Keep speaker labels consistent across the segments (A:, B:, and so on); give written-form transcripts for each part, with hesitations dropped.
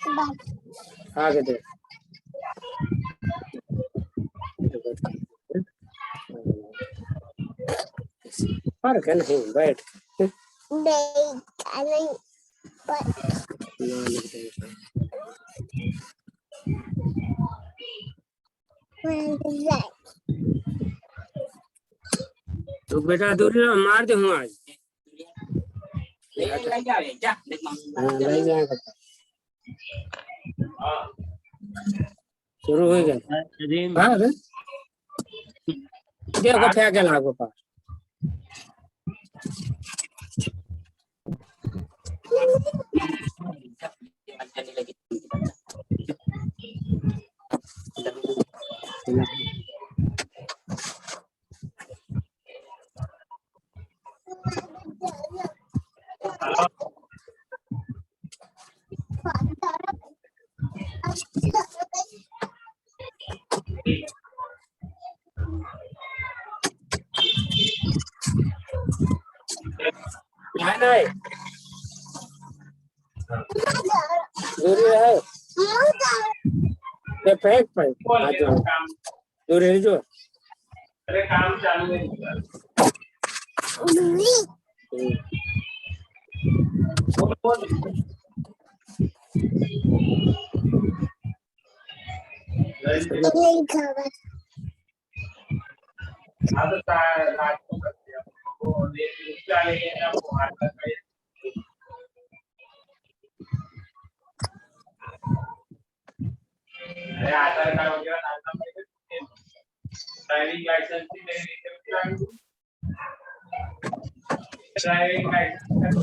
A: आगे देख फर्क है नहीं बैठ तो बेटा दूरी मार दे हूँ आज शुरू हो गया देखो फेंके लागो पास नहीं दूरी है ये फेंक पे दूरी है जो अरे काम चालू है आधार कार्ड वगैरह डालना पड़ेगा ड्राइविंग लाइसेंस भी ड्राइविंग लाइसेंस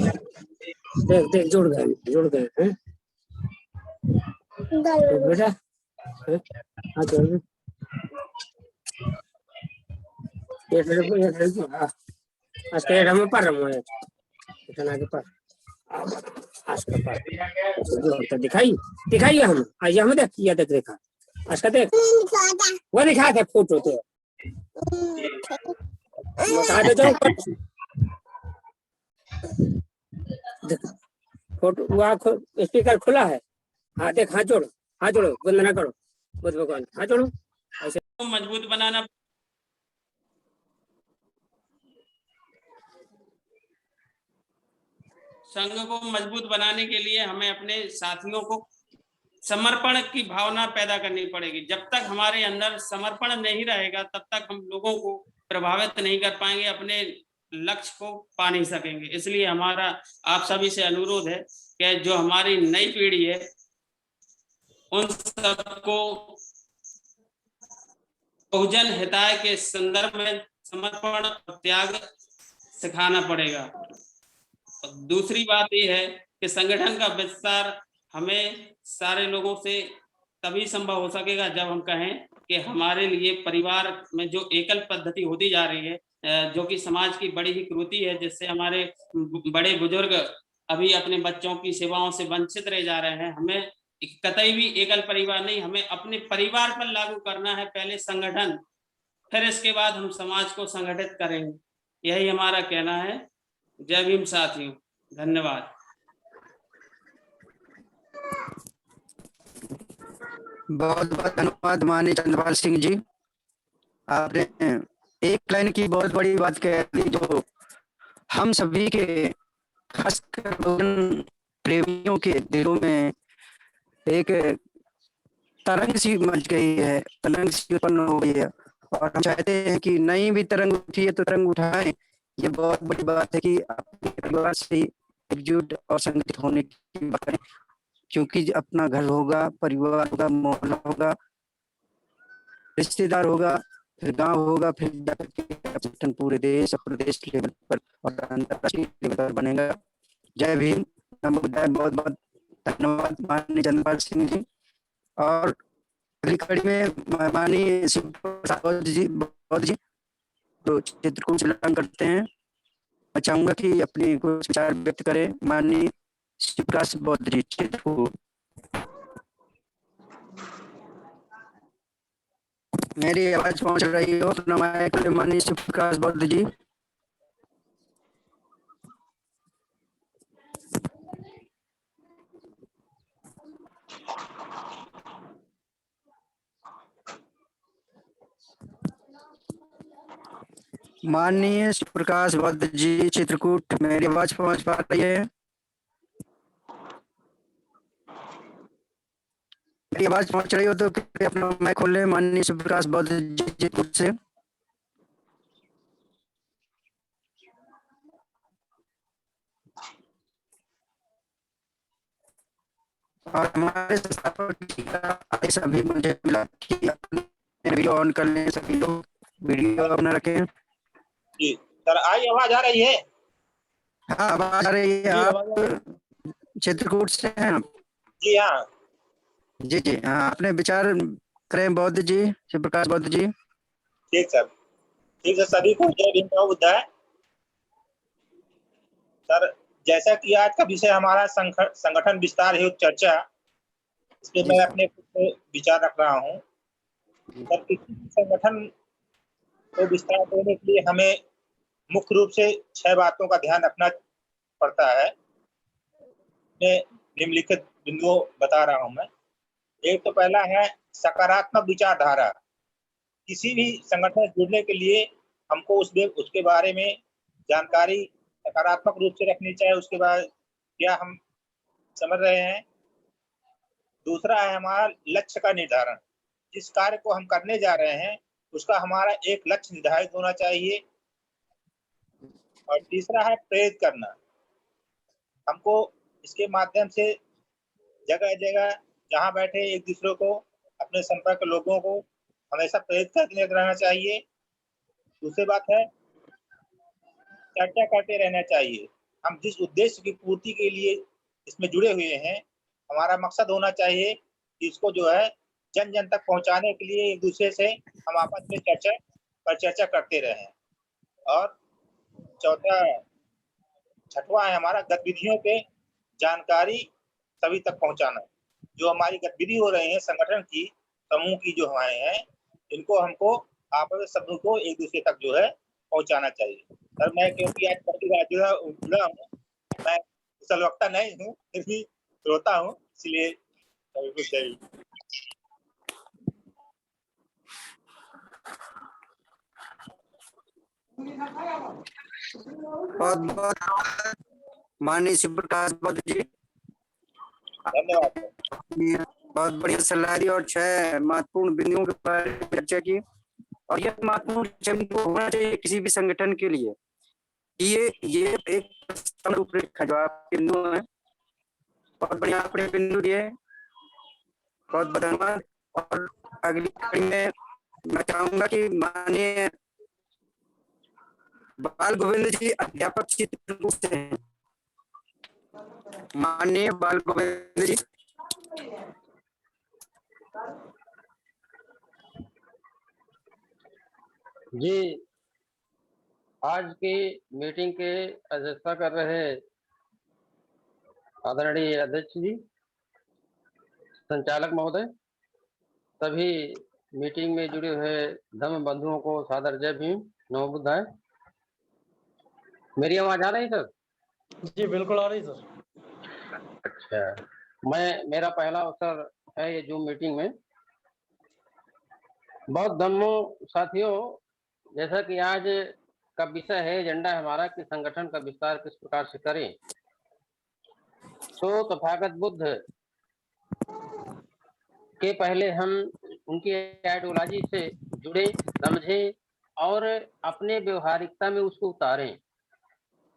A: देख देख जुड़ गए हैं बेटा हाँ चल ये हाँ आज के हम पर इतना के पर आज का पर जो तो दिखाई हम आज हम देखा आज का देख वो दिखा थे फोटो तो बता दे जाओ फोटो वहाँ स्पीकर खुला है हाँ देख हाथ जोड़ो वंदना करो बुद्ध भगवान हाथ जोड़ो ऐसे
B: मजबूत बनाना संघ को मजबूत बनाने के लिए हमें अपने साथियों को समर्पण की भावना पैदा करनी पड़ेगी। जब तक हमारे अंदर समर्पण नहीं रहेगा तब तक हम लोगों को प्रभावित नहीं कर पाएंगे, अपने लक्ष्य को पा नहीं सकेंगे। इसलिए हमारा आप सभी से अनुरोध है कि जो हमारी नई पीढ़ी है उन सबको बहुजन हिताय के संदर्भ में समर्पण और त्याग सिखाना पड़ेगा। दूसरी बात यह है कि संगठन का विस्तार हमें सारे लोगों से तभी संभव हो सकेगा जब हम कहें कि हमारे लिए परिवार में जो एकल पद्धति होती जा रही है, जो कि समाज की बड़ी ही कुरीति है, जिससे हमारे बड़े बुजुर्ग अभी अपने बच्चों की सेवाओं से वंचित रह जा रहे हैं। हमें कतई भी एकल परिवार नहीं, हमें अपने परिवार पर लागू करना है पहले संगठन, फिर इसके बाद हम समाज को संगठित करेंगे। यही हमारा कहना है। जय भीम साथियों, धन्यवाद।
C: बहुत बहुत धन्यवाद माननीय चंद्रपाल सिंह जी। आपने एक लाइन की बहुत बड़ी बात कह दी जो हम सभी के खासकर प्रेमियों के दिलों में एक तरंग सी मच गई है, तरंग सी उत्पन्न हो गई है और हम चाहते हैं कि नई भी तरंग उठी है तो तरंग उठाएं। ये बहुत बड़ी बात है कि अपने परिवार से एकजुट और संगठित होने की बात करें, क्योंकि अपना घर होगा, परिवार होगा, मोहल्ला होगा, रिश्तेदार होगा, फिर गांव होगा, फिर जाकर पूरे देश और प्रदेश लेवल पर और अंतर्राष्ट्रीय लेवल पर बनेगा। जय भीम। बहुत बहुत धन्यवाद माननीय चंद्रपाल सिंह जी। और अगली कड़ी में माननीय शिवप्रसाद जी तो चित्र को चलन करते हैं। मैं चाहूंगा कि अपने कुछ विचार व्यक्त करें माननीय शिवप्रकाश बौद्ध जी। चित्र को मेरी आवाज पहुंच रही हो तो माननीय शिवप्रकाश बौद्ध जी। माननीय प्रकाश बौद्ध जी चित्रकूट, मेरी आवाज पहुंच पा रही है? मेरी आवाज पहुंच रही हो तो कृपया अपना माइक खोल लें। माननीय प्रकाश बौद्ध जी चित्रकूट से। और हमारे संस्थापक जी का आदेश अभी मुझे मिला कि वीडियो ऑन कर लें, सभी लोग वीडियो ऑन रखें।
D: जी सर, आई आवाज आ रही है?
C: हाँ, आवाज आ रही है। आप चित्रकूट से हैं?
D: जी हाँ।
C: जी जी हाँ, अपने विचार करें बौद्ध जी, शिव प्रकाश बौद्ध जी।
D: ठीक सर, ठीक है। सभी को जय भीम जय बुद्ध है। सर, जैसा कि आज का विषय हमारा संगठन विस्तार हेतु चर्चा, इसमें मैं अपने कुछ विचार रख रहा हूँ। सर, किसी भी संगठन को विस्तार देने के लिए हमें मुख्य रूप से 6 बातों का ध्यान रखना पड़ता है। मैं निम्नलिखित बिंदुओं बता रहा हूँ मैं। एक तो पहला है सकारात्मक विचारधारा। किसी भी संगठन से जुड़ने के लिए हमको उसके बारे में जानकारी सकारात्मक रूप से रखनी चाहिए। उसके बाद क्या हम समझ रहे हैं। दूसरा है हमारा लक्ष्य का निर्धारण। जिस कार्य को हम करने जा रहे हैं उसका हमारा एक लक्ष्य निर्धारित होना चाहिए। और तीसरा है प्रेरित करना। हमको इसके माध्यम से जगह जगह जहाँ बैठे एक दूसरे को, अपने संपर्क लोगों को हमेशा प्रेरित करते रहना चाहिए। दूसरी बात है चर्चा करते रहना चाहिए। हम जिस उद्देश्य की पूर्ति के लिए इसमें जुड़े हुए हैं, हमारा मकसद होना चाहिए कि इसको जो है जन जन तक पहुंचाने के लिए एक दूसरे से हम आपस में चर्चा करते रहें। और छठवां है हमारा गतिविधियों के जानकारी सभी तक पहुंचाना। जो हमारी गतिविधि हो रही है संगठन की, समूह की जो हमारे हैं, इनको हमको आपस में सभी को एक दूसरे तक जो है पहुंचाना चाहिए। सर, मैं क्योंकि आज पहली बार जुड़ा हूँ, मैं कुशल वक्ता नहीं हूँ, फिर भी श्रोता हूँ, इसलिए बिल्कुल सही।
C: बहुत बहुत माननीय शिव प्रकाश बौद्ध जी,
D: धन्यवाद।
C: बहुत बढ़िया सलाह दी और 6 महत्वपूर्ण बिंदुओं के बारे में चर्चा की। और यह महत्वपूर्ण होना चाहिए किसी भी संगठन के लिए। ये एक रूपरेखा जो आपके बिंदु है, बहुत बढ़िया आपने बिंदु दिए, बहुत धन्यवाद। और अगली कड़ी में मैं चाहूंगा कि माननीय बाल गोविंद जी अध्यापक चित्रकूट से हैं। माननीय बाल गोविंद जी।
E: जी, आज की मीटिंग के अध्यक्षता कर रहे आदरणीय अध्यक्ष जी, संचालक महोदय, सभी मीटिंग में जुड़े हुए धर्म बंधुओं को सादर जय भीम, नमो बुद्धाय। मेरी आवाज आ रही सर? जी बिल्कुल आ रही सर। अच्छा, मेरा पहला अवसर है ये जूम मीटिंग में। बहुत धन्यवाद साथियों। जैसा कि आज का विषय है, एजेंडा हमारा कि संगठन का विस्तार किस प्रकार से करें, तो तथागत बुद्ध के पहले हम उनकी आइडियोलॉजी से जुड़े, समझे और अपने व्यवहारिकता में उसको उतारें।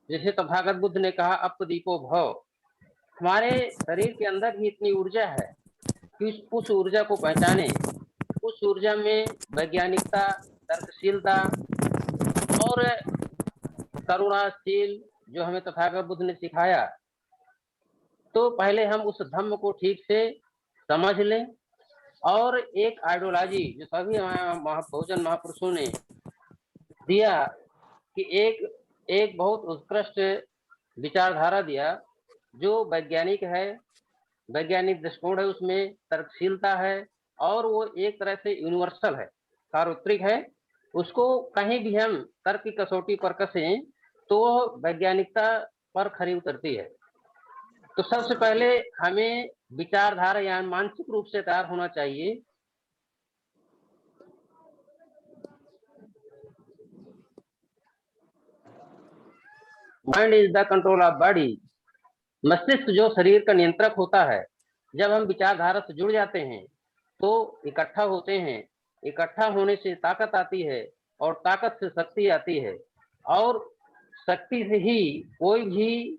E: जैसे तथागत बुद्ध ने कहा अपदीपो भव। हमारे शरीर के अंदर ही इतनी ऊर्जा है कि उस ऊर्जा को पहचाने। उस ऊर्जा में वैज्ञानिकता, तर्कशीलता और करुणाशील जो हमें तथागत बुद्ध ने सिखाया, तो पहले हम उस धम्म को ठीक से समझ लें। और एक आइडियोलॉजी जो सभी बहुजन महापुरुषों ने दिया कि एक बहुत उत्कृष्ट विचारधारा दिया जो वैज्ञानिक है, वैज्ञानिक दृष्टिकोण है, उसमें तर्कशीलता है और वो एक तरह से यूनिवर्सल है, सार्वत्रिक है। उसको कहीं भी हम तर्क की कसौटी पर कसें तो वैज्ञानिकता पर खरी उतरती है। तो सबसे पहले हमें विचारधारा या मानसिक रूप से तैयार होना चाहिए mind is the control of body. मस्तिष्क जो शरीर का नियंत्रक होता है, जब हम विचारधारा से जुड़ जाते हैं तो इकट्ठा होते हैं, इकट्ठा होने से ताकत आती है और ताकत से शक्ति आती है, और शक्ति से ही कोई भी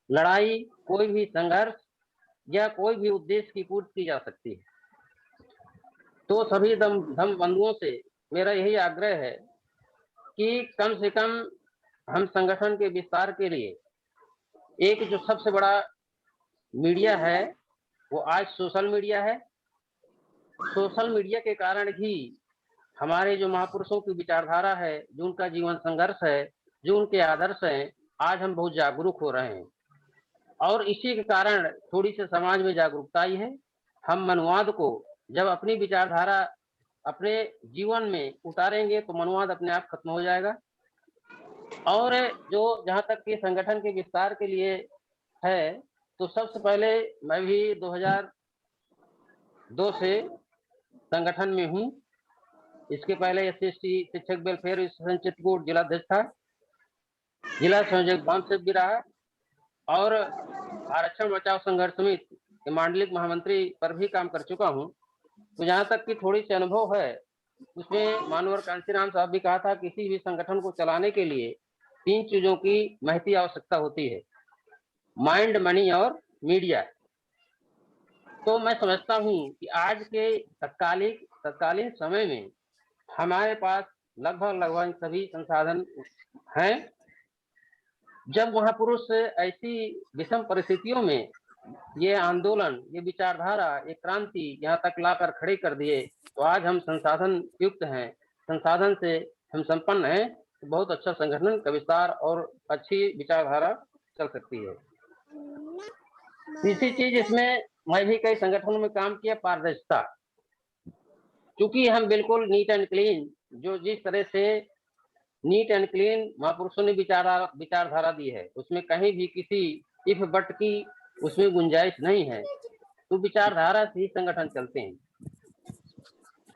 E: लड़ाई, कोई भी संघर्ष या कोई भी उद्देश्य की पूर्ति की जा सकती है। तो सभी धम्म बंधुओं से मेरा यही आग्रह है कि कम से कम हम संगठन के विस्तार के लिए एक जो सबसे बड़ा मीडिया है वो आज सोशल मीडिया है। सोशल मीडिया के कारण ही हमारे जो महापुरुषों की विचारधारा है, जो उनका जीवन संघर्ष है, जो उनके आदर्श हैं, आज हम बहुत जागरूक हो रहे हैं और इसी के कारण थोड़ी सी समाज में जागरूकता आई है। हम मनुवाद को जब अपनी विचारधारा अपने जीवन में उतारेंगे तो मनुवाद अपने आप खत्म हो जाएगा। और जो जहाँ तक कि संगठन के विस्तार के लिए है, तो सबसे पहले मैं भी 2002 से संगठन में हूँ। इसके पहले SC/ST शिक्षक वेलफेयर एसोसिएशन चित्रकूट जिला अध्यक्ष था, जिला संयोजक वामसेवक भी रहा और आरक्षण बचाओ संघर्ष समिति के मांडलिक महामंत्री पर भी काम कर चुका हूँ। तो जहाँ तक कि थोड़ी सी अनुभव है, उसमें मानवर कांशीराम साहब भी कहा था किसी भी संगठन को चलाने के लिए 3 चीजों की महती आवश्यकता होती है, माइंड, मनी और मीडिया। तो मैं समझता हूँ कि आज के तत्कालीन समय में हमारे पास लगभग सभी संसाधन हैं। जब महापुरुष ऐसी विषम परिस्थितियों में ये आंदोलन, ये विचारधारा, ये क्रांति यहाँ तक लाकर खड़े कर दिए, तो आज हम संसाधन युक्त हैं, संसाधन से हम संपन्न हैं, तो बहुत अच्छा संगठन का विस्तार और अच्छी विचारधारा चल सकती है। तीसरी चीज, इसमें मैं भी कई संगठनों में काम किया, पारदर्शिता। क्योंकि हम बिल्कुल नीट एंड क्लीन, जो जिस तरह से नीट एंड क्लीन महापुरुषों ने विचारधारा दी है, उसमें कहीं भी किसी इफ बट की उसमें गुंजाइश नहीं है। तो विचारधारा से ही संगठन चलते हैं,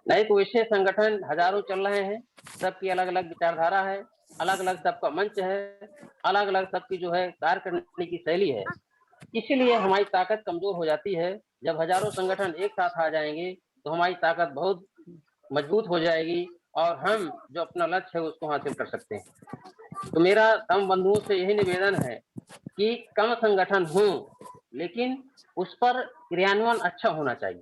E: नहीं तो वैसे संगठन हजारों चल रहे हैं, सबकी अलग अलग विचारधारा है, अलग अलग सबका मंच है, अलग अलग सबकी जो है कार्य करने की शैली है। इसीलिए हमारी ताकत कमजोर हो जाती है। जब हजारों संगठन एक साथ आ जाएंगे तो हमारी ताकत बहुत मजबूत हो जाएगी और हम जो अपना लक्ष्य है उसको हासिल कर सकते हैं। तो मेरा तमाम बंधुओं से यही निवेदन है कि कम संगठन हो, लेकिन उस पर क्रियान्वयन अच्छा होना चाहिए।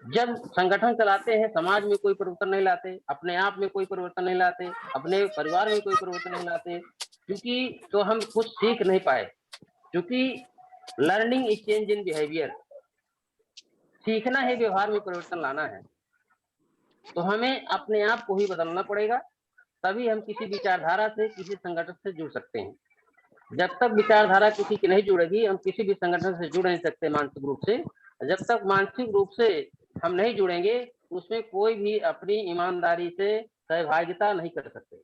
E: जब संगठन चलाते हैं, समाज में कोई परिवर्तन नहीं लाते, अपने आप में कोई परिवर्तन नहीं लाते, अपने परिवार में कोई परिवर्तन नहीं लाते, क्योंकि तो हम कुछ सीख नहीं पाए। क्योंकि learning is change in behaviour, सीखना है, व्यवहार में परिवर्तन लाना है। तो हमें अपने आप को ही बदलना पड़ेगा, तभी हम किसी विचारधारा से, किसी संगठन से जुड़ सकते हैं। जब तक विचारधारा किसी की नहीं जुड़ेगी, हम किसी भी संगठन से जुड़ नहीं सकते मानसिक रूप से। जब तक मानसिक रूप से हम नहीं जुड़ेंगे, उसमें कोई भी अपनी ईमानदारी से सहभागिता नहीं कर सकते।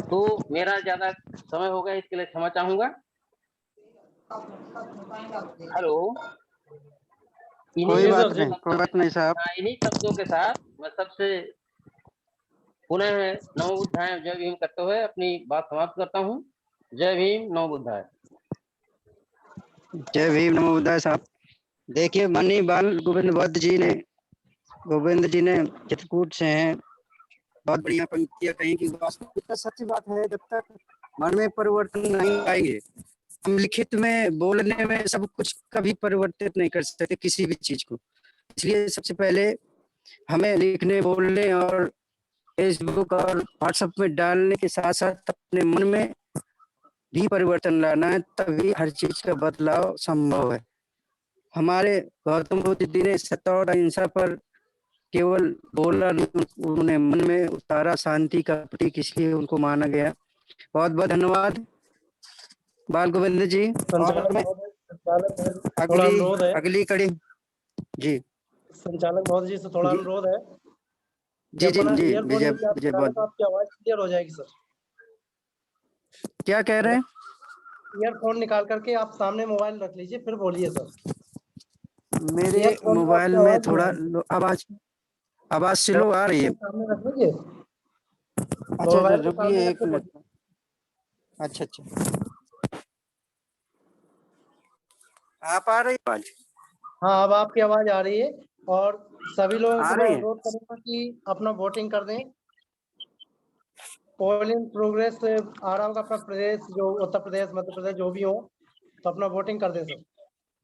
E: तो मेरा ज्यादा समय हो गया, इसके लिए क्षमा चाहूंगा। हेलो,
C: कोई बात नहीं साहब।
E: इन्हीं शब्दों के साथ मैं सबसे पुनः नमो बुद्धाय जय भीम करते हुए अपनी बात समाप्त करता हूँ। जय भीम, नमो बुद्धाय।
C: जय भीम, नमो बुद्धाय साहब। देखिए, मनी बाल गोविंद जी ने चित्रकूट से हैं, बहुत बढ़िया पंक्तियां कहीं की। वास्तविकता सच्ची बात है, जब तक मन में परिवर्तन नहीं आएंगे, हम लिखित में, बोलने में सब कुछ कभी परिवर्तित नहीं कर सकते किसी भी चीज को। इसलिए सबसे पहले हमें लिखने, बोलने और फेसबुक और व्हाट्सएप में डालने के साथ साथ अपने मन में भी परिवर्तन लाना है, तभी हर चीज का बदलाव संभव है। हमारे गौतम बुद्ध जी ने सत्य और अहिंसा पर केवल बोला, उन्होंने मन में उतारा, शांति का प्रतीक, इसलिए उनको माना गया। बहुत बहुत धन्यवाद बाल गोविंद जी। अगली कड़ी जी,
F: संचालक महोदय जी से थोड़ा अनुरोध है।
C: जी जी जी, विजय बहुत।
F: आपकी आवाज क्लियर हो जाएगी सर।
C: क्या कह रहे हैं?
F: ईयरफोन निकाल करके आप सामने मोबाइल रख लीजिए, फिर बोलिए सर।
C: मेरे मोबाइल में थोड़ा आवाज स्लो आ रही है।
F: सामने रख लीजिए।
C: अच्छा, रुकिए एक मिनट। अच्छा अच्छा, आप आ रही आवाज?
F: हाँ, अब आपकी आवाज आ रही है। और सभी लोगों
C: आ
F: को मैं
C: रही है?
F: अनुरोध करूंगा कि अपना वोटिंग कर दें। पोल इन प्रोग्रेस आ रहा होगा अपना प्रदेश, जो उत्तर प्रदेश, मध्य प्रदेश जो भी हो, तो अपना वोटिंग कर दें सर।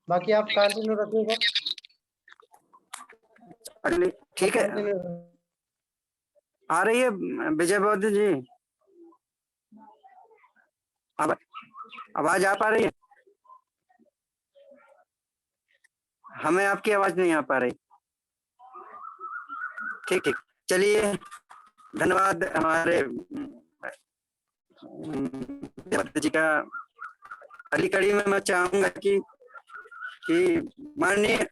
F: बाकी आप कंटिन्यू रखिए सर,
C: अगली ठीक है,
F: कंटिन्यू।
C: आ रही है विजय बौद्ध जी? आवाज आ पा रही है? हमें आपकी आवाज नहीं आ पा रही। ठीक ठीक, चलिए धन्यवाद हमारे बौद्ध जी का। अगली कड़ी में मैं चाहूंगा कि माननीय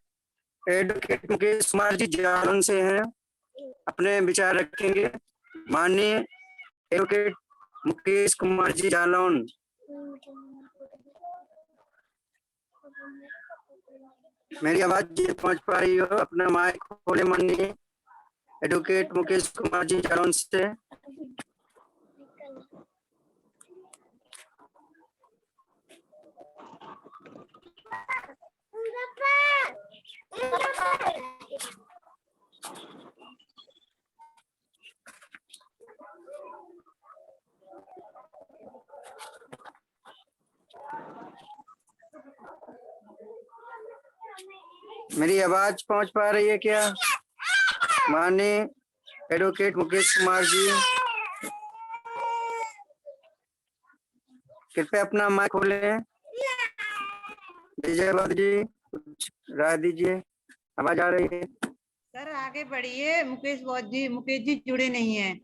C: एडवोकेट मुकेश कुमार जी जालौन से हैं, अपने विचार रखेंगे। माननीय एडवोकेट मुकेश कुमार जी जालौन। मेरी आवाज ये पहुंच पा रही हो? अपना माइक खोले माननीय एडवोकेट मुकेश कुमार जी जालौन से। मेरी आवाज पहुंच पा रही है क्या माननीय एडवोकेट मुकेश कुमार जी? कृपया अपना माइक खोलें। विजय बौद्ध जी कुछ राय दीजिए, आवाज आ रही है?
G: सर आगे बढ़िए। मुकेश जी जुड़े नहीं हैं।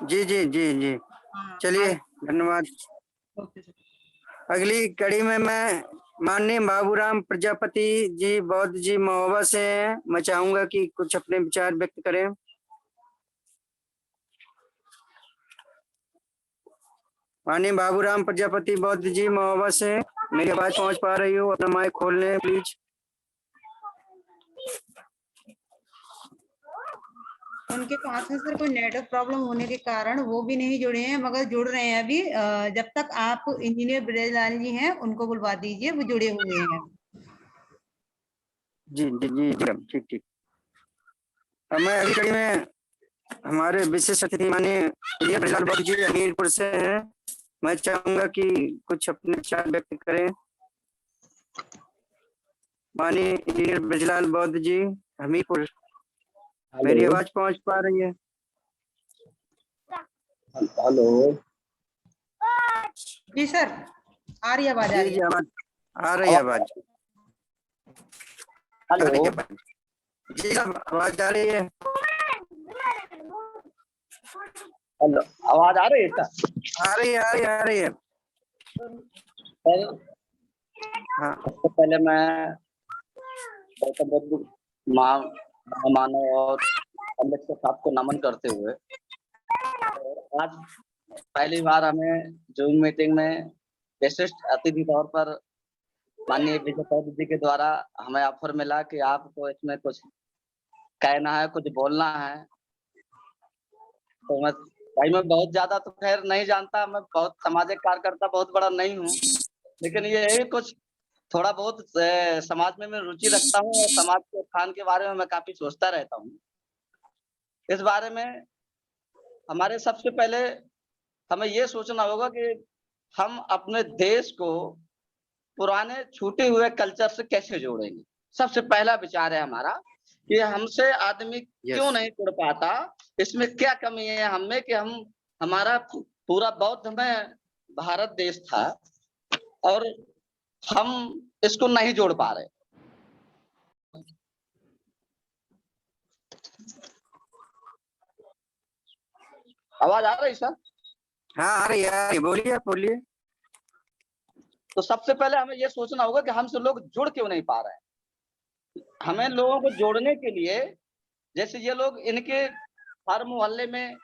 C: जी जी जी जी,
G: हाँ,
C: चलिए धन्यवाद।
G: Okay sir.
C: अगली कड़ी में मैं माननीय बाबूराम प्रजापति जी बौद्ध जी महोबा से हैं, मैं चाहूंगा कि कुछ अपने विचार व्यक्त करें। माननीय बाबूराम प्रजापति बौद्ध जी महोबा से मेरी आवाज पहुंच पा रही हो? अपना माइक खोल लें प्लीज।
G: उनके पास में सर कोई नेटवर्क प्रॉब्लम होने के कारण वो भी नहीं जुड़े हैं, मगर जुड़ रहे हैं अभी। जब तक आप इंजीनियर ब्रजलाल जी हैं उनको बुलवा दीजिए, वो जुड़े हुए हैं।
C: जी जी जी जी, ठीक ठीक। अब मैं अगली कड़ी में हमारे विशेष अतिथि माननीय इंजीनियर ब्रजलाल बौद्ध जी हमीरपुर से हैं, मैं चाहूंगा कि कुछ अपने विचार व्यक्त करें। माननीय इंजीनियर ब्रजलाल बौद्ध जी हमीरपुर, मेरी आवाज पहुंच पा रही है?
H: हेलो
G: जी सर, आ रही आवाज, आ
C: जी
G: रही
C: जी,
G: है।
C: आवाज आ रही है? आवाज
H: हेलो
C: जी साहब, आवाज आ रही है?
H: हेलो, आवाज आ रही है सर?
C: आ रही है, आ रही है, आ रही है।
H: सर
C: हाँ,
H: सबसे पहले मैं गौतम बुद्ध महामानव और अम्बेडकर साहब को नमन करते हुए, और आज पहली बार हमें जूम मीटिंग में विशिष्ट अतिथि तौर पर माननीय विजय बौद्ध जी के द्वारा हमें ऑफर मिला कि आपको इसमें कुछ कहना है, कुछ बोलना है। तो मैं बहुत ज्यादा तो खैर नहीं जानता, मैं बहुत सामाजिक कार्यकर्ता बहुत बड़ा नहीं हूँ, लेकिन ये है कुछ थोड़ा बहुत समाज में मैं रुचि रखता हूँ और समाज के उत्थान के बारे में मैं काफी सोचता रहता हूँ। इस बारे में हमारे सबसे पहले हमें ये सोचना होगा कि हम अपने देश को पुराने छूटे हुए कल्चर से कैसे जोड़ेंगे। सबसे पहला विचार है हमारा कि हमसे आदमी क्यों नहीं जुड़ पाता, इसमें क्या कमी है हमें कि हमारा पूरा बौद्ध में भारत देश था और हम इसको नहीं जोड़ पा रहे। आवाज आ रही सर?
C: हाँ आ रही है, बोलिए बोलिए।
H: तो सबसे पहले हमें ये सोचना होगा कि हमसे लोग जुड़ क्यों नहीं पा रहे हैं। हमें लोगों को जोड़ने के लिए, जैसे ये लोग इनके हर मोहल्ले में,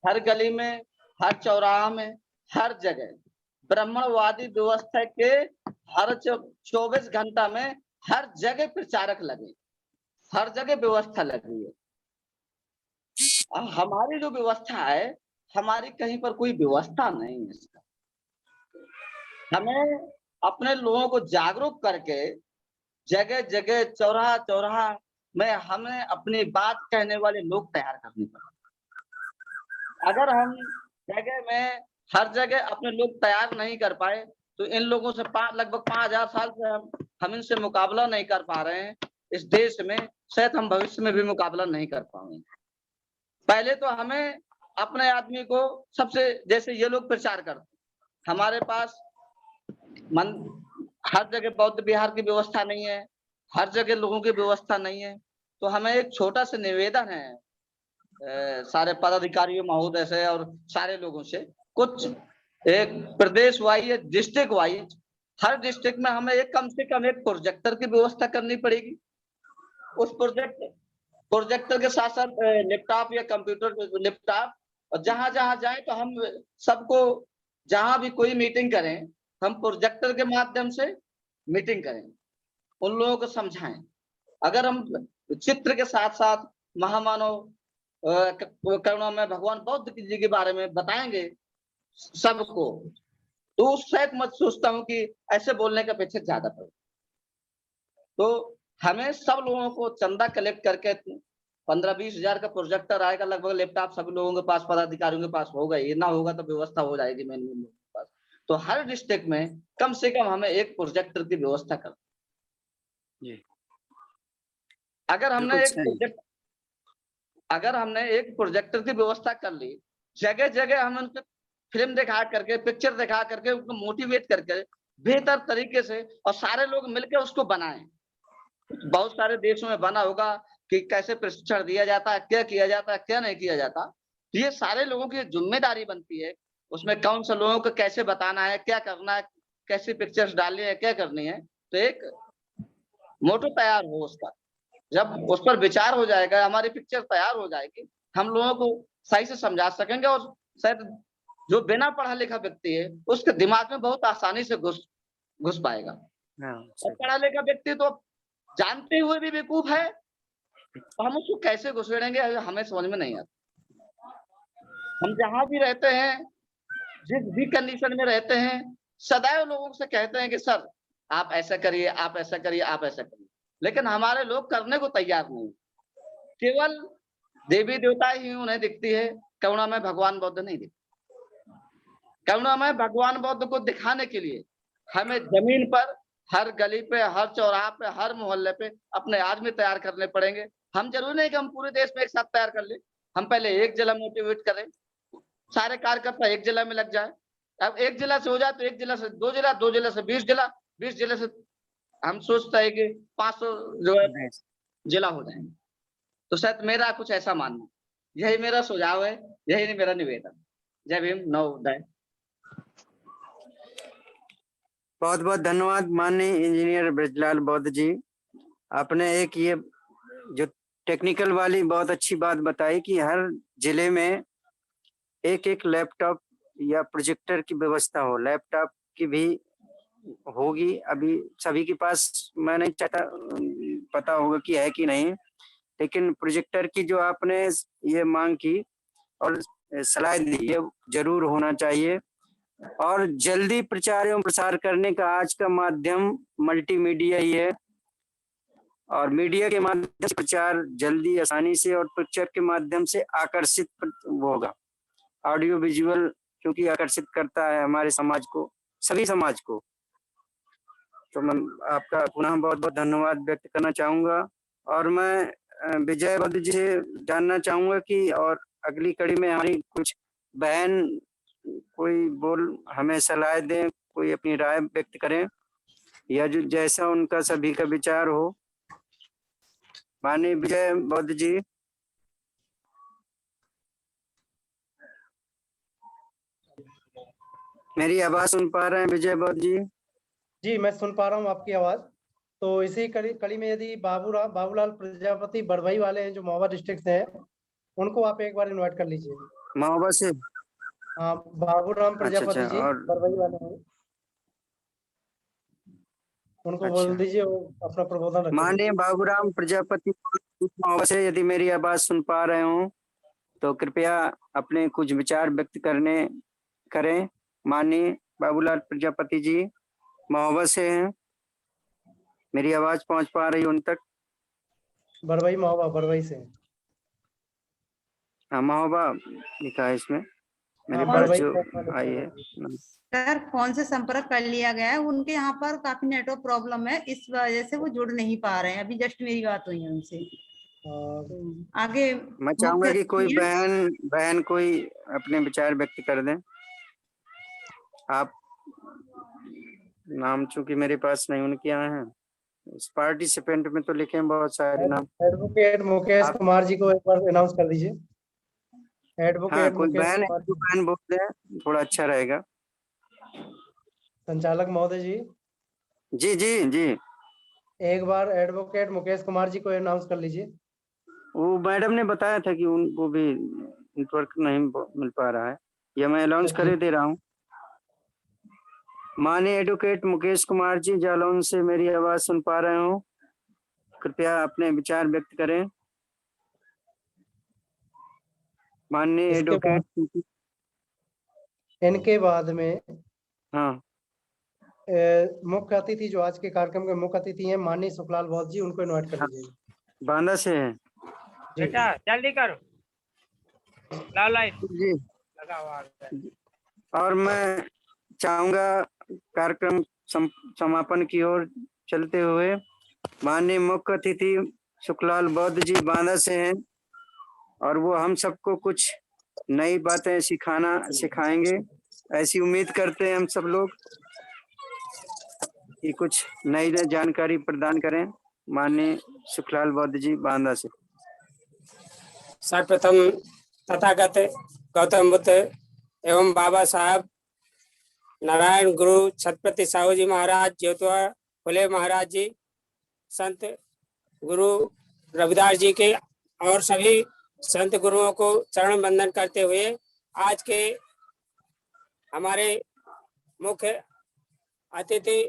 H: हर गली में, हर चौराहा में, हर जगह ब्राह्मणवादी व्यवस्था के हर 24 घंटा में हर जगह प्रचारक लगे, हर जगह व्यवस्था लगी है। हमारी जो व्यवस्था है, हमारी कहीं पर कोई व्यवस्था नहीं है इसका। हमें अपने लोगों को जागरूक करके जगह जगह चौराहा चौराहा में हमें अपनी बात कहने वाले लोग तैयार करने पड़े। अगर हम जगह में हर जगह अपने लोग तैयार नहीं कर पाए तो इन लोगों से लगभग 5000 साल से हम इनसे मुकाबला नहीं कर पा रहे हैं इस देश में, शायद हम भविष्य में भी मुकाबला नहीं कर पाएंगे। पहले तो हमें अपने आदमी को सबसे, जैसे ये लोग प्रचार करते, हमारे पास हर जगह बौद्ध विहार की व्यवस्था नहीं है, हर जगह लोगों की व्यवस्था नहीं है, तो हमें एक छोटा सा निवेदन है सारे पदाधिकारियों महोदय से और सारे लोगों से, कुछ एक प्रदेश वाइज डिस्ट्रिक्ट वाइज हर डिस्ट्रिक्ट में हमें एक कम से कम एक प्रोजेक्टर की व्यवस्था करनी पड़ेगी। उस प्रोजेक्टर के साथ साथ लैपटॉप या कंप्यूटर लैपटॉप, और जहां जहां जाए तो हम सबको जहां भी कोई मीटिंग करें हम प्रोजेक्टर के माध्यम से मीटिंग करें, उन लोगों को समझाएं। अगर हम चित्र के साथ साथ महामानव करुणामय भगवान बुद्ध जी के बारे में बताएंगे सबको, तो शायद मैं सोचता हूँ कि ऐसे बोलने का अपेक्षा ज्यादा पड़े। तो हमें सब लोगों को चंदा कलेक्ट करके 15-20 हजार का प्रोजेक्टर आएगा, लगभग लैपटॉप सभी लोगों के पास, पदाधिकारियों के पास होगा, ये ना होगा तो व्यवस्था हो जाएगी मेन लोगों के पास। तो हर डिस्ट्रिक्ट में कम से कम हमें एक प्रोजेक्टर की व्यवस्था कर, अगर हमने एक प्रोजेक्टर की व्यवस्था कर ली, जगह जगह हम उनको फिल्म दिखा करके, पिक्चर दिखा करके उनको मोटिवेट करके बेहतर तरीके से, और सारे लोग मिलकर उसको बनाएं। बहुत सारे देशों में बना होगा कि कैसे प्रशिक्षण दिया जाता है, क्या किया जाता है, क्या नहीं किया जाता, ये सारे लोगों की जिम्मेदारी बनती है। उसमें कौन सा लोगों को कैसे बताना है, क्या करना है, कैसी पिक्चर्स डालनी है, क्या करनी है, तो एक मोटो तैयार हो उसका। जब उस पर विचार हो जाएगा, हमारी पिक्चर तैयार हो जाएगी, हम लोगों को सही से समझा सकेंगे, और शायद जो बिना पढ़ा लिखा व्यक्ति है उसके दिमाग में बहुत आसानी से घुस पाएगा। और पढ़ा लिखा व्यक्ति तो जानते हुए भी बेवकूफ है, तो हम उसको कैसे घुसेड़ेंगे हमें समझ में नहीं आता। हम जहां भी रहते हैं, जिस भी कंडीशन में रहते हैं, सदैव लोगों से कहते हैं कि सर आप ऐसा करिए, आप ऐसा करिए, आप ऐसा करिए, लेकिन हमारे लोग करने को तैयार नहीं। केवल देवी देवता ही उन्हें दिखती है, करुणामय भगवान बुद्ध नहीं दिखते। करुणामय भगवान बुद्ध को दिखाने के लिए हमें जमीन पर, हर गली पे, हर चौराहा पे, हर मोहल्ले पे अपने आदमी तैयार करने पड़ेंगे। हम जरूरी नहीं कि हम पूरे देश में एक साथ तैयार कर ले, हम पहले एक जिला मोटिवेट करें, सारे कार्यकर्ता एक जिला में लग जाए। अब एक जिला से हो जाए तो एक जिला से 2 जिला, 2 जिला से 20 जिला, 20 जिले से हम सोचते हैं कि 500 जो है जिला हो जाएंगे। तो शायद मेरा कुछ ऐसा मानना, यही मेरा सुझाव है, यही मेरा निवेदन। जय भीम, नवोदय।
C: बहुत बहुत धन्यवाद माननीय इंजीनियर ब्रजलाल बौद्ध जी। आपने एक ये जो टेक्निकल वाली बहुत अच्छी बात बताई कि हर जिले में एक एक लैपटॉप या प्रोजेक्टर की व्यवस्था हो। लैपटॉप की भी होगी, अभी सभी के पास मैं नहीं चाहता, पता होगा कि है कि नहीं, लेकिन प्रोजेक्टर की जो आपने ये मांग की और सलाह दी, ये जरूर होना चाहिए। और जल्दी प्रचार एवं प्रसार करने का आज का माध्यम मल्टीमीडिया ही है, और मीडिया के माध्यम से प्रचार जल्दी, आसानी से और पिक्चर के माध्यम से आकर्षित होगा। ऑडियो विजुअल क्योंकि आकर्षित करता है हमारे समाज को, सभी समाज को। तो मैं आपका पुनः बहुत बहुत धन्यवाद व्यक्त करना चाहूंगा। और मैं विजय बौद्ध जी से जानना चाहूंगा कि और अगली कड़ी में हमारी कुछ बहन कोई हमें सलाह दें, कोई अपनी राय व्यक्त करें, या जो जैसा उनका सभी का विचार हो। माननीय विजय बौद्ध जी। मेरी आवाज सुन पा रहे हैं विजय बौद्ध जी?
F: जी मैं सुन पा रहा हूँ आपकी आवाज। तो इसी कड़ी में यदि बाबूलाल प्रजापति बड़भई वाले हैं जो महोबा डिस्ट्रिक्ट से हैं, उनको आप एक बार इनवाइट कर लीजिए।
C: महोबा से?
F: हाँ, बाबूराम प्रजापति जी
C: और
F: बड़भई वाले हैं, उनको बोल दीजिए वो अपना प्रबोधन रखें।
C: माननीय बाबूराम प्रजापति महोबा से यदि मेरी आवाज सुन पा रहे हो तो कृपया अपने कुछ विचार व्यक्त करें। माननीय बाबूलाल प्रजापति जी महोबा से हैं, मेरी आवाज पहुंच पा रही उन तक?
F: बरवई महोबा, बरवई से।
C: हाँ, महोबा लिखा है इसमें, मेरे
F: हाँ,
C: पास
F: बरवई
C: जो
F: से
C: आई है।
G: सर फोन से संपर्क कर लिया गया है, उनके यहाँ पर काफी नेटवर्क प्रॉब्लम है, इस वजह से वो जुड़ नहीं पा रहे हैं। अभी जस्ट मेरी बात हुई है उनसे। तो आगे
C: मैं चाहूंगा
G: मुख्य
C: कि कोई
G: अतिथि
C: बहन कोई अपने विचार व्यक्त कर दें। आप नाम चूंकि मेरे पास नहीं उनके यहाँ है, इस पार्टिसिपेंट में तो लिखे हैं बहुत सारे नाम।
F: एडवोकेट मुकेश कुमार जी को एक बार अनाउंस कर दीजिए।
C: हाँ,
F: एडवोकेट
C: कोई
F: मुकेश
C: बहन है
F: कुमार
C: जो बहन बोल रहे हैं, थोड़ा अच्छा रहेगा।
F: संचालक महोदय जी,
C: जी जी जी,
F: एक बार एडवोकेट मुकेश कुमार जी को अनाउंस कर लीजिए।
C: वो मैडम ने बताया था कि उनको भी नेटवर्क नहीं मिल पा रहा है, या मैं अनाउंस कर दे रहा हूँ। माननीय एडवोकेट मुकेश कुमार जी जालौन से मेरी आवाज सुन पा रहे हो? कृपया अपने विचार व्यक्त करें। माननीय एडवोकेट।
F: इनके बाद में
C: हाँ,
F: मुख्य अतिथि जो आज के कार्यक्रम के मुख्य अतिथि हैं माननीय सुखलाल बौद्ध जी, उनको इनवाइट कर लीजिए।
C: बांदा से है
A: बेटा, जल्दी करो, लाल लाइट
C: जी।
A: लगा हुआ है।
C: और मैं चाहूंगा कार्यक्रम समापन की ओर चलते हुए, माननीय मुख्य अतिथि सुखलाल बौद्ध जी बांदा से हैं, और वो हम सबको कुछ नई बातें सिखाएंगे। ऐसी उम्मीद करते हैं हम सब लोग कि कुछ नई जानकारी प्रदान करें। माननीय सुखलाल बौद्ध जी बांदा से।
A: सर्वप्रथम तथागत गौतम बुद्ध एवं बाबा साहब नारायण गुरु छत्रपति साहू जी महाराज, ज्योतिबा फुले महाराज जी, संत गुरु रविदास जी के और सभी संत गुरुओं को चरण वंदन करते हुए आज के हमारे मुख्य अतिथि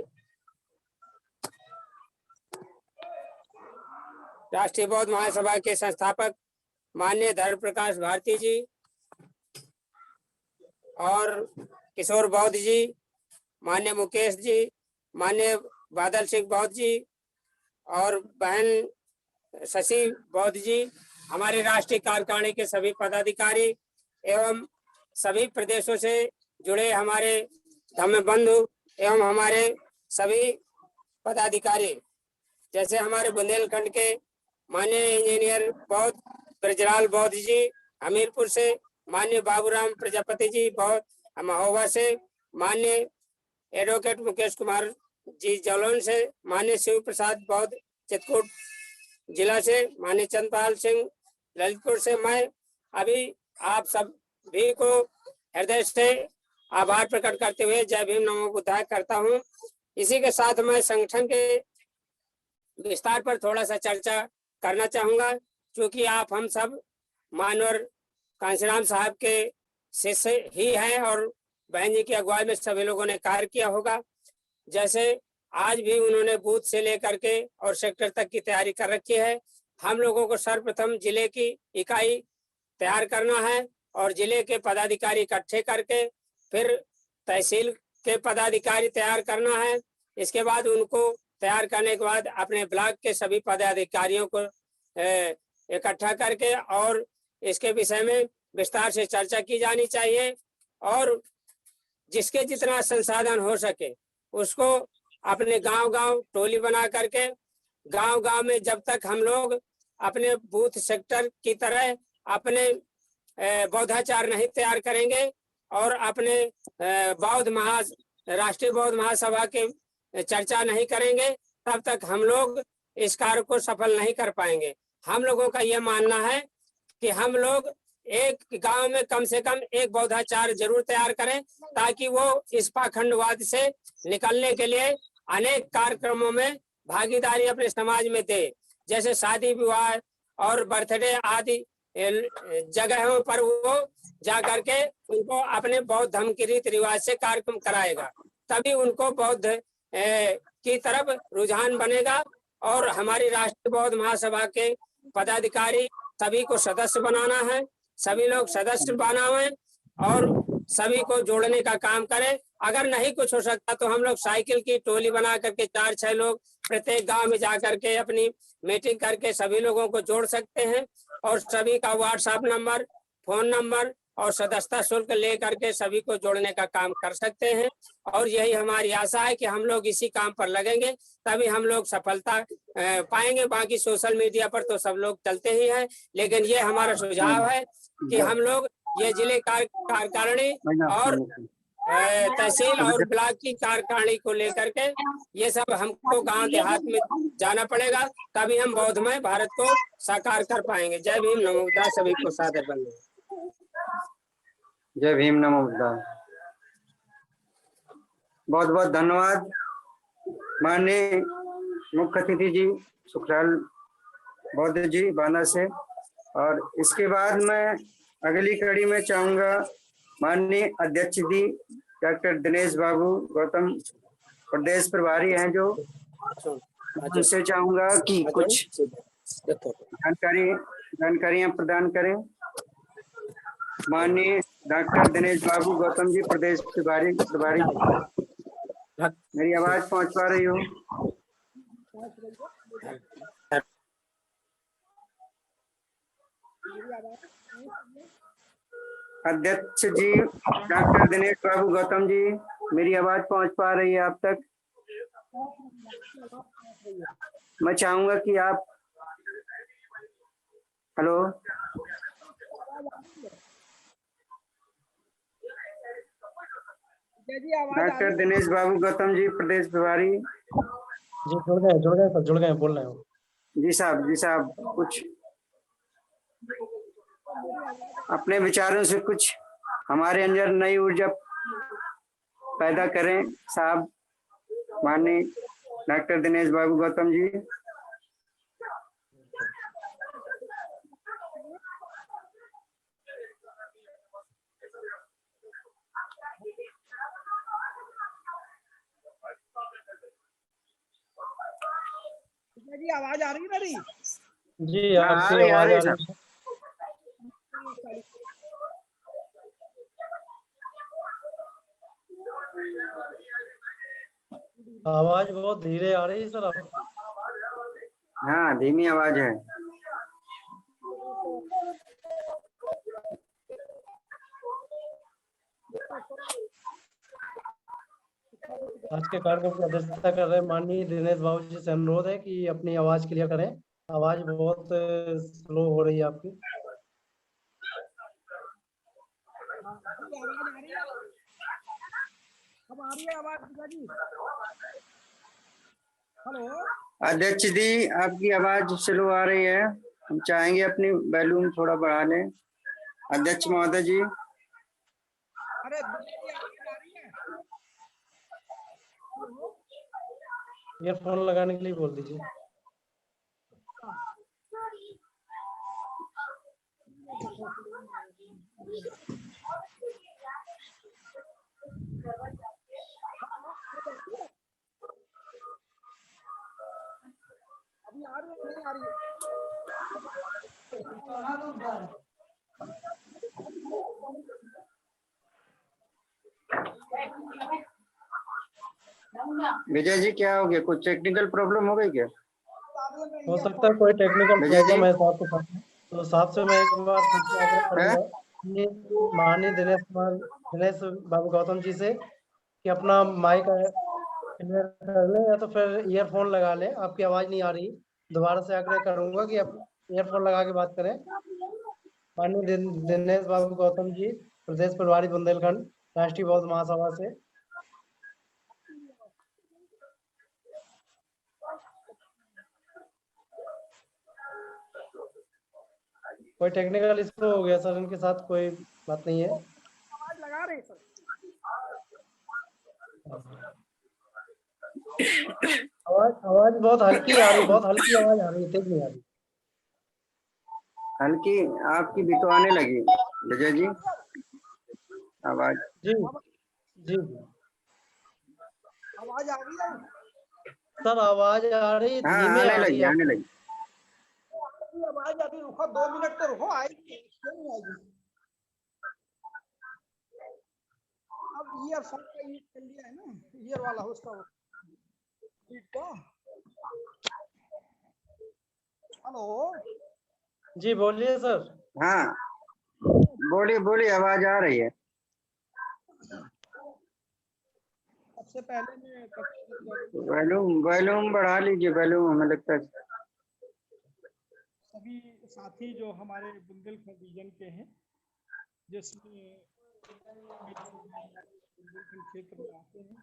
A: राष्ट्रीय बौद्ध महासभा के संस्थापक माननीय धर्म प्रकाश भारती जी और किशोर बौद्ध जी, माननीय मुकेश जी, माननीय बादल सिंह बौद्ध जी और बहन शशि बौद्ध जी, हमारे राष्ट्रीय कार्यकारिणी के सभी पदाधिकारी एवं सभी प्रदेशों से जुड़े हमारे धम्म बंधु एवं हमारे सभी पदाधिकारी, जैसे हमारे बुंदेलखंड के माननीय इंजीनियर बौद्ध ब्रजलाल बौद्ध जी हमीरपुर से, माननीय बाबूराम प्रजापति जी बौद्ध महोबा से, माननीय एडवोकेट मुकेश कुमार जी जालौन से, माननीय शिव प्रसाद बौद्ध चित्रकूट जिला से, माननीय चंद्रपाल सिंह ललितपुर से। मैं अभी आप सभी को हृदय से आभार प्रकट करते हुए जय भीम नमो बुद्धाय करता हूँ। इसी के साथ मैं संगठन के विस्तार पर थोड़ा सा चर्चा करना चाहूंगा, क्योंकि आप हम सब मानवर कांशीराम साहब के शिष्य ही हैं और बहन जी की अगुवाई में सभी लोगों ने कार्य किया होगा। जैसे आज भी उन्होंने बूथ से लेकर के और सेक्टर तक की तैयारी कर रखी है। हम लोगों को सर्वप्रथम जिले की इकाई तैयार करना है और जिले के पदाधिकारी इकट्ठे करके फिर तहसील के पदाधिकारी तैयार करना है। इसके बाद उनको तैयार करने के बाद अपने ब्लॉक के सभी पदाधिकारियों को इकट्ठा करके और इसके विषय में विस्तार से चर्चा की जानी चाहिए और जिसके जितना संसाधन हो सके उसको अपने गांव-गांव टोली बना करके गांव-गांव में जब तक हम लोग अपने बूथ सेक्टर की तरह अपने बौद्धाचार नहीं तैयार करेंगे और अपने राष्ट्रीय बौद्ध महासभा के चर्चा नहीं करेंगे, तब तक हम लोग इस कार्य को सफल नहीं कर पाएंगे। हम लोगों का यह मानना है कि हम लोग एक गांव में कम से कम एक बौद्धाचार जरूर तैयार करें, ताकि वो इस पाखंडवाद से निकलने के लिए अनेक कार्यक्रमों में भागीदारी अपने समाज में दे, जैसे शादी विवाह और बर्थडे आदि जगहों पर वो जा करके उनको अपने बौद्ध धर्म के रीति रिवाज से कार्यक्रम कराएगा, तभी उनको बौद्ध की तरफ रुझान बनेगा और हमारी राष्ट्रीय बौद्ध महासभा के पदाधिकारी सभी को सदस्य बनाना है। सभी लोग सदस्य बनावें और सभी को जोड़ने का काम करें। अगर नहीं कुछ हो सकता तो हम लोग साइकिल की टोली बना करके 4-6 लोग प्रत्येक गांव में जा करके अपनी मीटिंग करके सभी लोगों को जोड़ सकते हैं और सभी का व्हाट्सएप नंबर, फोन नंबर और सदस्यता शुल्क ले करके सभी को जोड़ने का काम कर सकते हैं। और यही हमारी आशा है कि हम लोग इसी काम पर लगेंगे तभी हम लोग सफलता पाएंगे। बाकी सोशल मीडिया पर तो सब लोग चलते ही हैं, लेकिन ये हमारा सुझाव है कि हम लोग ये जिले कार्यकारिणी और तहसील और ब्लॉक की कार्यकारिणी को लेकर के ये सब हमको गांव देहात में जाना पड़ेगा, तभी हम बौद्धमय भारत को साकार कर पाएंगे। जय भीम, नमो बुद्धाय। सभी को सादर बंदन।
C: जय भीम, नमो बुद्धाय। बहुत बहुत धन्यवाद माननीय मुख्य अतिथि जी सुखलाल बौद्ध जी बांदा से। और इसके बाद मैं अगली कड़ी में चाहूंगा माननीय अध्यक्ष जी डॉक्टर दिनेश बाबू गौतम प्रदेश प्रभारी हैं जो, उनसे चाहूंगा कि कुछ जानकारियां प्रदान करें। माननीय डॉक्टर दिनेश बाबू गौतम जी प्रदेश प्रभारी। मेरी आवाज पहुंच पा रही हो? अध्यक्ष जी डॉक्टर दिनेश बाबू गौतम जी, मेरी आवाज पहुंच पा रही है आप तक? मैं चाहूंगा कि आप, हेलो, डॉक्टर दिनेश बाबू गौतम जी प्रदेश प्रभारी
F: जी। जुड़ गए सर, जुड़ गए, बोल रहे हो।
C: जी साहब कुछ अपने विचारों से कुछ हमारे अंदर नई ऊर्जा पैदा करें साहब। माननीय डॉक्टर दिनेश बाबू गौतम जी।
I: जी आवाज आ रही है मेरी?
F: जी आपकी आवाज आ रही है। आवाज बहुत धीरे आ रही है सर आप।
C: हाँ, धीमी आवाज है।
F: आज के कार्यक्रम की अध्यक्षता कर रहे माननीय दिनेश बाबू जी से अनुरोध है कि अपनी आवाज क्लियर करें। आवाज बहुत स्लो हो रही है आपकी।
I: अब आ रही है आवाज जी? हेलो
C: अध्यक्ष जी, आपकी आवाज स्लो आ रही है, हम चाहेंगे अपनी वॉल्यूम थोड़ा बढ़ा लें। अध्यक्ष महोदय जी।
I: अरे
F: ईयरफोन लगाने के लिए बोल दीजिए।
I: अभी आ रही है नहीं आ रही है?
C: विजय जी, क्या हो गया? कुछ टेक्निकल प्रॉब्लम हो गई क्या?
F: हो सकता है कोई टेक्निकल प्रॉब्लम है साहब के साथ। तो साहब से मैं एक बार फिर से आग्रह करूंगा कि माननीय दिनेश बाबू गौतम जी से कि अपना माइक क्लियर कर लें या तो फिर ईयरफोन लगा लें। आपकी आवाज नहीं आ रही। दोबारा से आग्रह करूंगा कि आप ईयरफोन लगा के बात करें। माननीय दिनेश बाबू गौतम जी प्रदेश प्रभारी बुंदेलखंड राष्ट्रीय बौद्ध महासभा से। कोई टेक्निकल इशू हो गया सर, इनके साथ कोई बात नहीं है।
I: आवाज लगा रहे सर।
F: आवाज बहुत हल्की आ रही, बहुत हल्की आवाज आ रही है, तेज नहीं आ रही।
C: हल्की आपकी भी तो आने लगी विजय जी आवाज।
F: जी जी
I: आवाज आ रही है
F: सर, आवाज आ रही,
C: हाँ,
F: धीमे आ रही है।
C: आने लगी।
I: आवाज। अभी रुको 2 मिनट तो रुको, आएगी क्यों नहीं आएगी? ईयरफोन का यूज कर लिया है ना, ईयर वाला हो उसका ठीक तो। हेलो
F: जी बोलिए सर।
C: हाँ बोलिए बोलिए, आवाज आ रही है।
I: सबसे पहले मैं
C: वॉल्यूम बढ़ा लीजिए, वॉल्यूम हमें लगता है।
I: सभी साथी जो हमारे बुंदेलखंड रीजन के हैं, जिसमें बुंदेलखंड क्षेत्र में आते हैं,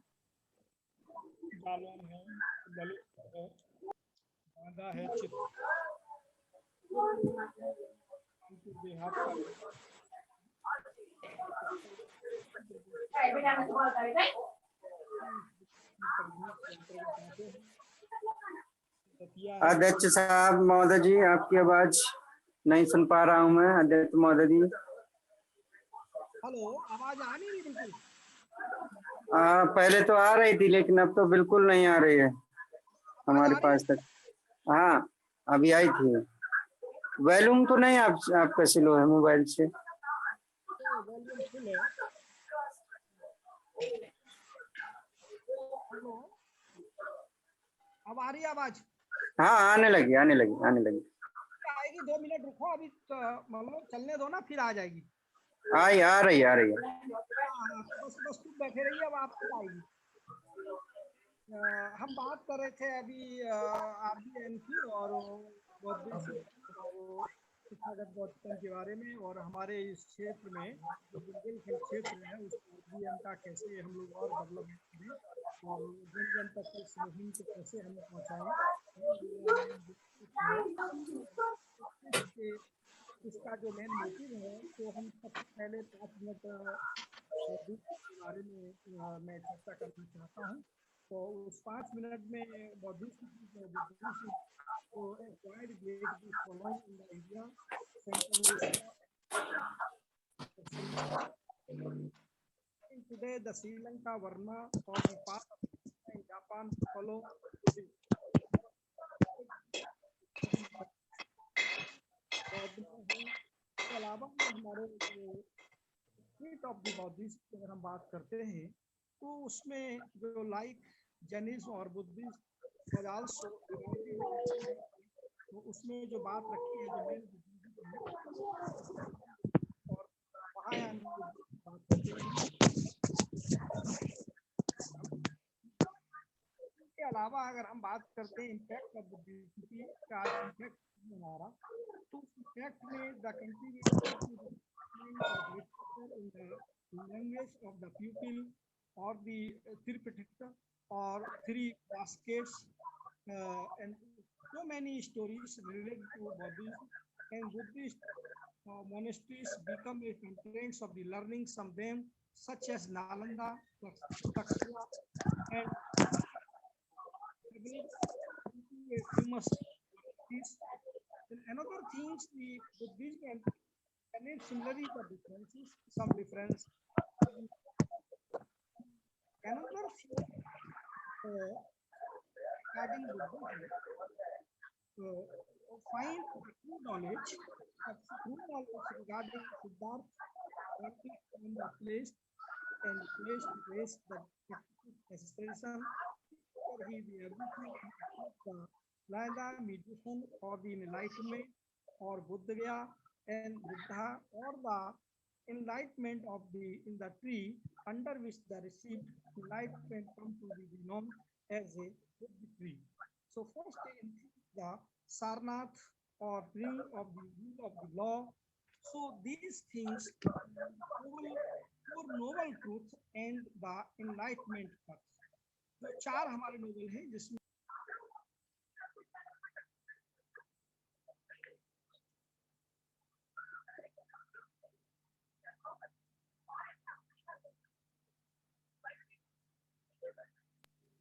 I: जालौन है, दलित है, बांदा है, चित्र देहात का
C: अध्यक्ष साहब महोदय जी, आपकी आवाज नहीं सुन पा रहा हूँ मैं। अध्यक्ष महोदय जी।
I: हेलो, आवाज आ नहीं रही बिल्कुल?
C: पहले तो आ रही थी, लेकिन अब तो बिल्कुल नहीं आ रही है हमारे पास तक। हाँ अभी आई थी। वॉल्यूम तो नहीं आपका स्लो है मोबाइल से।
I: वॉल्यूम फुल है। हेलो, अब आ रही आवाज?
C: हाँ आने लगी।
I: आएगी, 2 मिनट रुको, अभी मतलब चलने दो ना, फिर आ जाएगी।
C: आ रही है।
I: बस तुम बैठे रहिए, अब आपको आएगी। हम बात कर रहे थे अभी RBN की और शिक्षागत गौतम के बारे में, और हमारे इस क्षेत्र में जो बुंदेलखंड क्षेत्र है उस RBN का कैसे हम लोग और डेवलपमेंट करें और जन जन तक इस मुहिम को कैसे हम पहुँचाएं। इसका जो मेन मोटिव है, तो हम सबसे पहले 5 मिनट के बारे में मैं चर्चा करना चाहता हूँ। तो उस 5 मिनट में today the Sri Lanka Varna for the part of Japan follow के अलावा हमारे स्टेट ऑफ द बौद्धिस्ट की अगर हम बात करते हैं तो उसमें जो लाइक जैनिज्म और बुद्धिज्म और आल्सो तो उसमें जो बात रखी है जो मेन और महायान बात करते हैं। इसके अलावा अगर हम बात करते हैं इम्पैक्ट ऑफ बुद्धिज्म का इम्पैक्ट हमारा, तो इम्पैक्ट में the country in the language of the pupil or the therapeutic or 3 baskets and so many stories related to Buddhism and Buddhist monasteries become a conference of the learning, some of them such as Nalanda, Taxila and famous. Another things the Buddhism and similarly the differences, some difference. Another thing regarding Buddhism, find true knowledge regarding Siddhartha in the place and place to place the expression for he the ability to the meditation or the enlightenment or Buddha and Buddha or the enlightenment of the in the tree under which the received enlightenment come to be known as a Buddha tree. So first the Sarnath or tree of the rule of the law. So these things four noble truths and the enlightenment path. तो 4 हमारे Nobel हैं जिसमें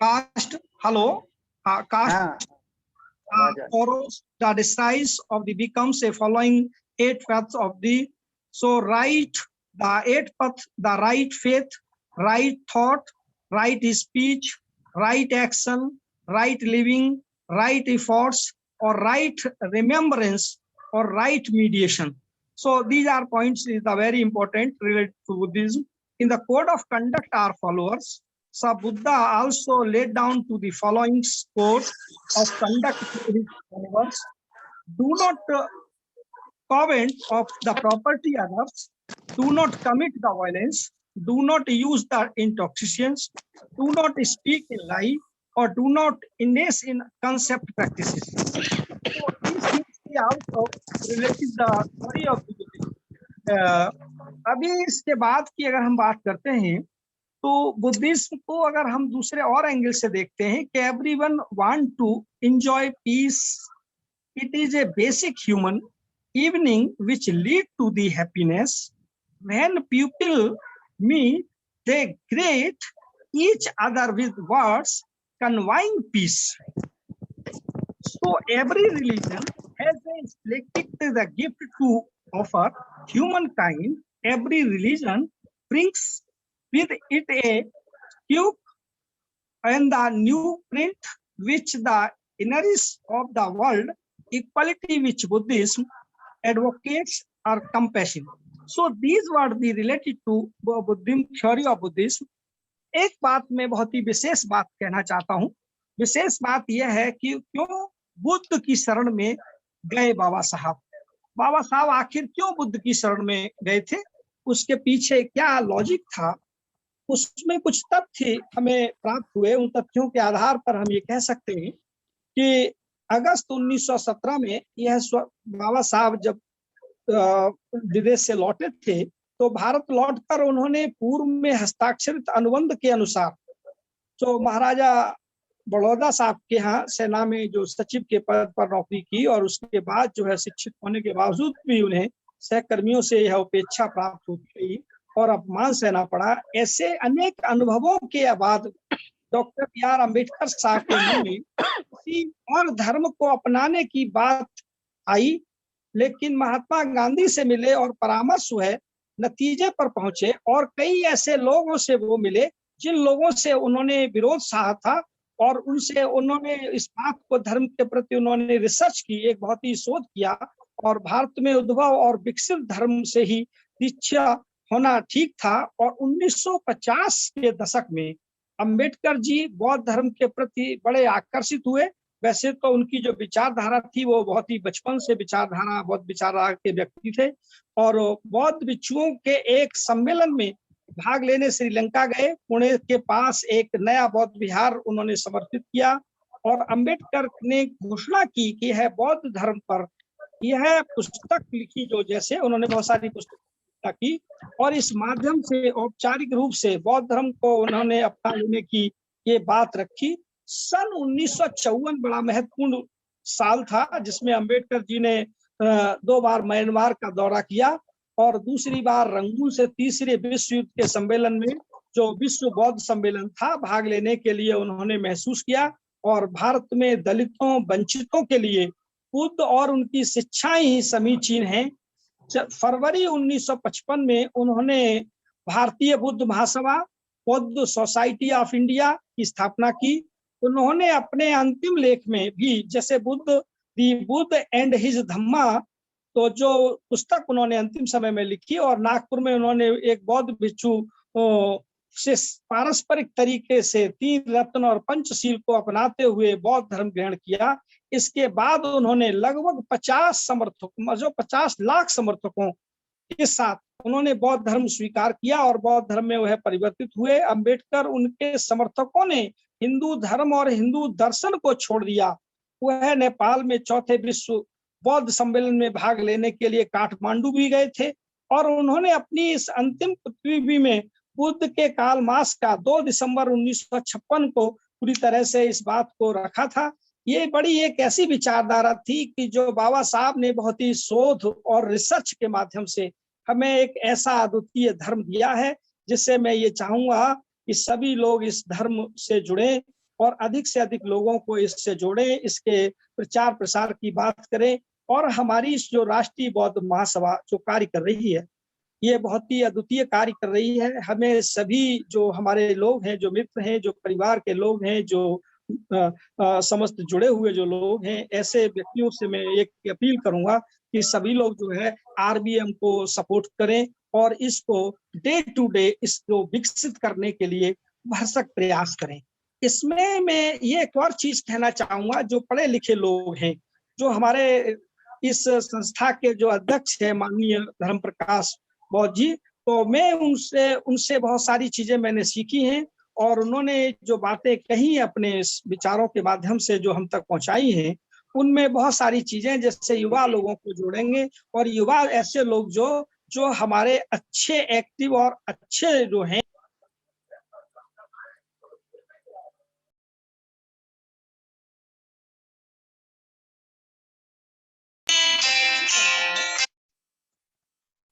I: caste, hello, caste follows the disguise of the becomes a following 8 paths of the so right the 8 path, the right faith, right thought, right speech, right action, right living, right efforts, or right remembrance, or right mediation. So these are points is the very important related to Buddhism. in the code of conduct our followers. So Buddha also laid down to the following code of conduct to his followers. Do not covet of the property others. Do not commit the violence. Do not use the intoxicants. Do not speak a lie, or do not engage in concept practices. So these things we also related the theory of Buddhism. अभी इसके बाद की अगर हम बात करते हैं तो बुद्धिज्म को अगर हम दूसरे और एंगल से देखते हैं कि everyone want to enjoy peace. It is a basic human evening which lead to the happiness. When people meet, they greet each other with words conveying peace. So every religion has selected the gift to offer humankind. Every religion brings with it a cube and the new print which the innerest of the world, equality which Buddhism advocates are compassion. So these were the related to Buddhism, theory of Buddhism. एक बात मैं बहुत ही विशेष बात कहना चाहता हूँ. विशेष बात यह है कि क्यों बुद्ध की शरण में गए बाबा साहब. बाबा साहब आखिर क्यों बुद्ध की शरण में गए थे, उसके पीछे क्या लॉजिक था, उसमें कुछ तथ्य हमें प्राप्त हुए. उन तथ्यों के आधार पर हम ये कह सकते हैं कि अगस्त 1917 में यह बाबा साहब जब विदेश से लौटे थे तो भारत लौटकर उन्होंने पूर्व में हस्ताक्षरित अनुबंध के अनुसार जो महाराजा बड़ौदा साहब के यहाँ सेना में जो सचिव के पद पर नौकरी की और उसके बाद जो है शिक्षित होने के बावजूद भी उन्हें सहकर्मियों से यह उपेक्षा प्राप्त होती रही और अपमान सहना पड़ा. ऐसे अनेक अनुभवों के बाद डॉक्टर B.R. अम्बेडकर साहब के मन में किसी और धर्म को अपनाने की बात आई, लेकिन महात्मा गांधी से मिले और परामर्श हुए, नतीजे पर पहुंचे और कई ऐसे लोगों से वो मिले जिन लोगों से उन्होंने विरोध सहा था और उनसे उन्होंने इस बात को धर्म के प्रति उन्होंने रिसर्च की, एक बहुत ही शोध किया और भारत में उद्भव और विकसित धर्म से ही दीक्षा होना ठीक था. और 1950 के दशक में अंबेडकर जी बौद्ध धर्म के प्रति बड़े आकर्षित हुए. वैसे तो उनकी जो विचारधारा थी वो बहुत ही बचपन से बौद्ध विचारधारा के व्यक्ति थे और बौद्ध भिक्षुओं के एक सम्मेलन में भाग लेने श्रीलंका गए. पुणे के पास एक नया बौद्ध विहार उन्होंने समर्पित किया और अंबेडकर ने घोषणा की कि यह बौद्ध धर्म पर यह पुस्तक लिखी, जो जैसे उन्होंने बहुत सारी पुस्तक की और इस माध्यम से औपचारिक रूप से बौद्ध धर्म को उन्होंने अपना लेने की ये बात रखी. सन 1954 बड़ा महत्वपूर्ण साल था जिसमें अंबेडकर जी ने 2 बार म्यांमार का दौरा किया और दूसरी बार रंगून से तीसरे विश्व युद्ध के सम्मेलन में जो विश्व बौद्ध सम्मेलन था भाग लेने के लिए उन्होंने महसूस किया और भारत में दलितों वंचितों के लिए बुद्ध और उनकी शिक्षाएं ही समीचीन हैं. फरवरी 1955 में उन्होंने भारतीय बुद्ध महासभा, बौद्ध सोसाइटी ऑफ इंडिया की स्थापना की. उन्होंने अपने अंतिम लेख में भी जैसे बुद्ध एंड हिज धम्मा, तो जो पुस्तक उन्होंने अंतिम समय में लिखी और नागपुर में उन्होंने एक बौद्ध भिक्षु से पारस्परिक तरीके से 3 रत्न और पंचशील को अपनाते हुए बौद्ध धर्म ग्रहण किया. इसके बाद उन्होंने लगभग 50 लाख समर्थकों के साथ उन्होंने बौद्ध धर्म स्वीकार किया और बौद्ध धर्म में वह परिवर्तित हुए. अंबेडकर उनके समर्थकों ने हिंदू धर्म और हिंदू दर्शन को छोड़ दिया. वह नेपाल में 4थे विश्व बौद्ध सम्मेलन में भाग लेने के लिए काठमांडू भी गए थे और उन्होंने अपनी इस अंतिम प्रतिलिपि में बुद्ध के काल मास का 2 दिसंबर 1956 को पूरी तरह से इस बात को रखा था. ये बड़ी एक ऐसी विचारधारा थी कि जो बाबा साहब ने बहुत ही शोध और रिसर्च के माध्यम से हमें एक ऐसा अद्वितीय धर्म दिया है जिससे मैं ये चाहूंगा कि सभी लोग इस धर्म से जुड़े और अधिक से अधिक लोगों को इससे जोड़े, इसके प्रचार प्रसार की बात करें. और हमारी इस जो राष्ट्रीय बौद्ध महासभा जो कार्य कर रही है ये बहुत ही अद्वितीय कार्य कर रही है. हमें सभी जो हमारे लोग हैं, जो मित्र हैं, जो परिवार के लोग हैं, जो समस्त जुड़े हुए जो लोग हैं, ऐसे व्यक्तियों से मैं एक अपील करूंगा कि सभी लोग जो है RBM को सपोर्ट करें और इसको डे टू डे इसको विकसित करने के लिए भरसक प्रयास करें। इसमें मैं ये एक और चीज कहना चाहूंगा, जो पढ़े लिखे लोग हैं, जो हमारे इस संस्था के जो अध्यक्ष है माननीय धर्म प्रकाश बौद्ध जी, तो मैं उनसे बहुत सारी चीजें मैंने सीखी हैं और उन्होंने जो बातें कही अपने विचारों के माध्यम से जो हम तक पहुंचाई हैं, उनमें बहुत सारी चीजें जैसे युवा लोगों को जोड़ेंगे और युवा ऐसे लोग जो हमारे अच्छे एक्टिव और अच्छे जो हैं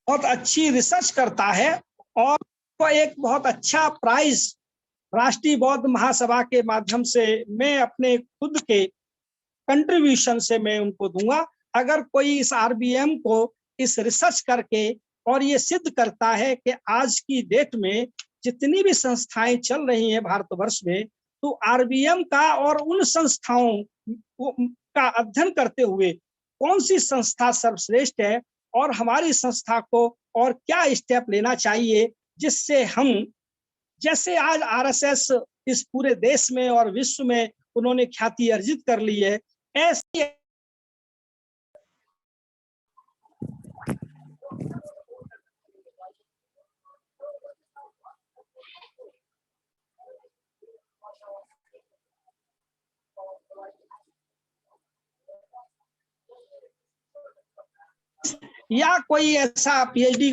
I: बहुत अच्छी रिसर्च करता है और तो एक बहुत अच्छा प्राइज राष्ट्रीय बौद्ध महासभा के माध्यम से मैं अपने खुद के कंट्रीब्यूशन से मैं उनको दूंगा। अगर कोई इस आरबीएम को इस रिसर्च करके और ये सिद्ध करता है कि आज की डेट में जितनी भी संस्थाएं चल रही हैं भारतवर्ष में, तो आरबीएम का और उन संस्थाओं का अध्ययन करते हुए कौन सी संस्था सर्वश्रेष्ठ है और हमारी संस्था को और क्या स्टेप लेना चाहिए, जिससे हम जैसे आज आरएसएस इस पूरे देश में और विश्व में उन्होंने ख्याति अर्जित कर ली है, ऐसे या कोई ऐसा पीएचडी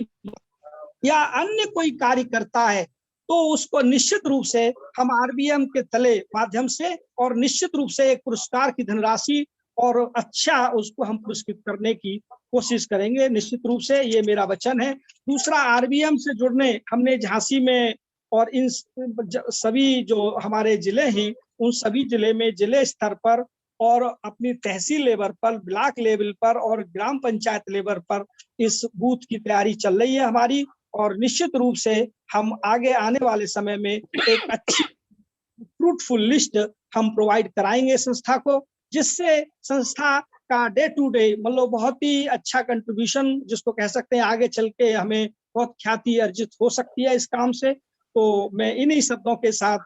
I: या अन्य कोई कार्य करता है, तो उसको निश्चित रूप से हम आरबीएम के तले माध्यम से और निश्चित रूप से एक पुरस्कार की धनराशि और अच्छा उसको हम पुरस्कृत करने की कोशिश करेंगे, निश्चित रूप से ये मेरा वचन है। दूसरा, आरबीएम से जुड़ने हमने झांसी में और इन सभी जो हमारे जिले हैं उन सभी जिले में जिले स्तर पर और अपनी तहसील लेवल पर, ब्लॉक लेवल पर और ग्राम पंचायत लेवल पर इस बूथ की तैयारी चल रही है हमारी, और निश्चित रूप से हम आगे आने वाले समय में एक अच्छी फ्रूटफुल लिस्ट हम प्रोवाइड कराएंगे संस्था को, जिससे संस्था का डे टू डे मतलब बहुत ही अच्छा कंट्रीब्यूशन जिसको कह सकते हैं आगे चल के हमें बहुत ख्याति अर्जित हो सकती है इस काम से। तो मैं इन्हीं शब्दों के साथ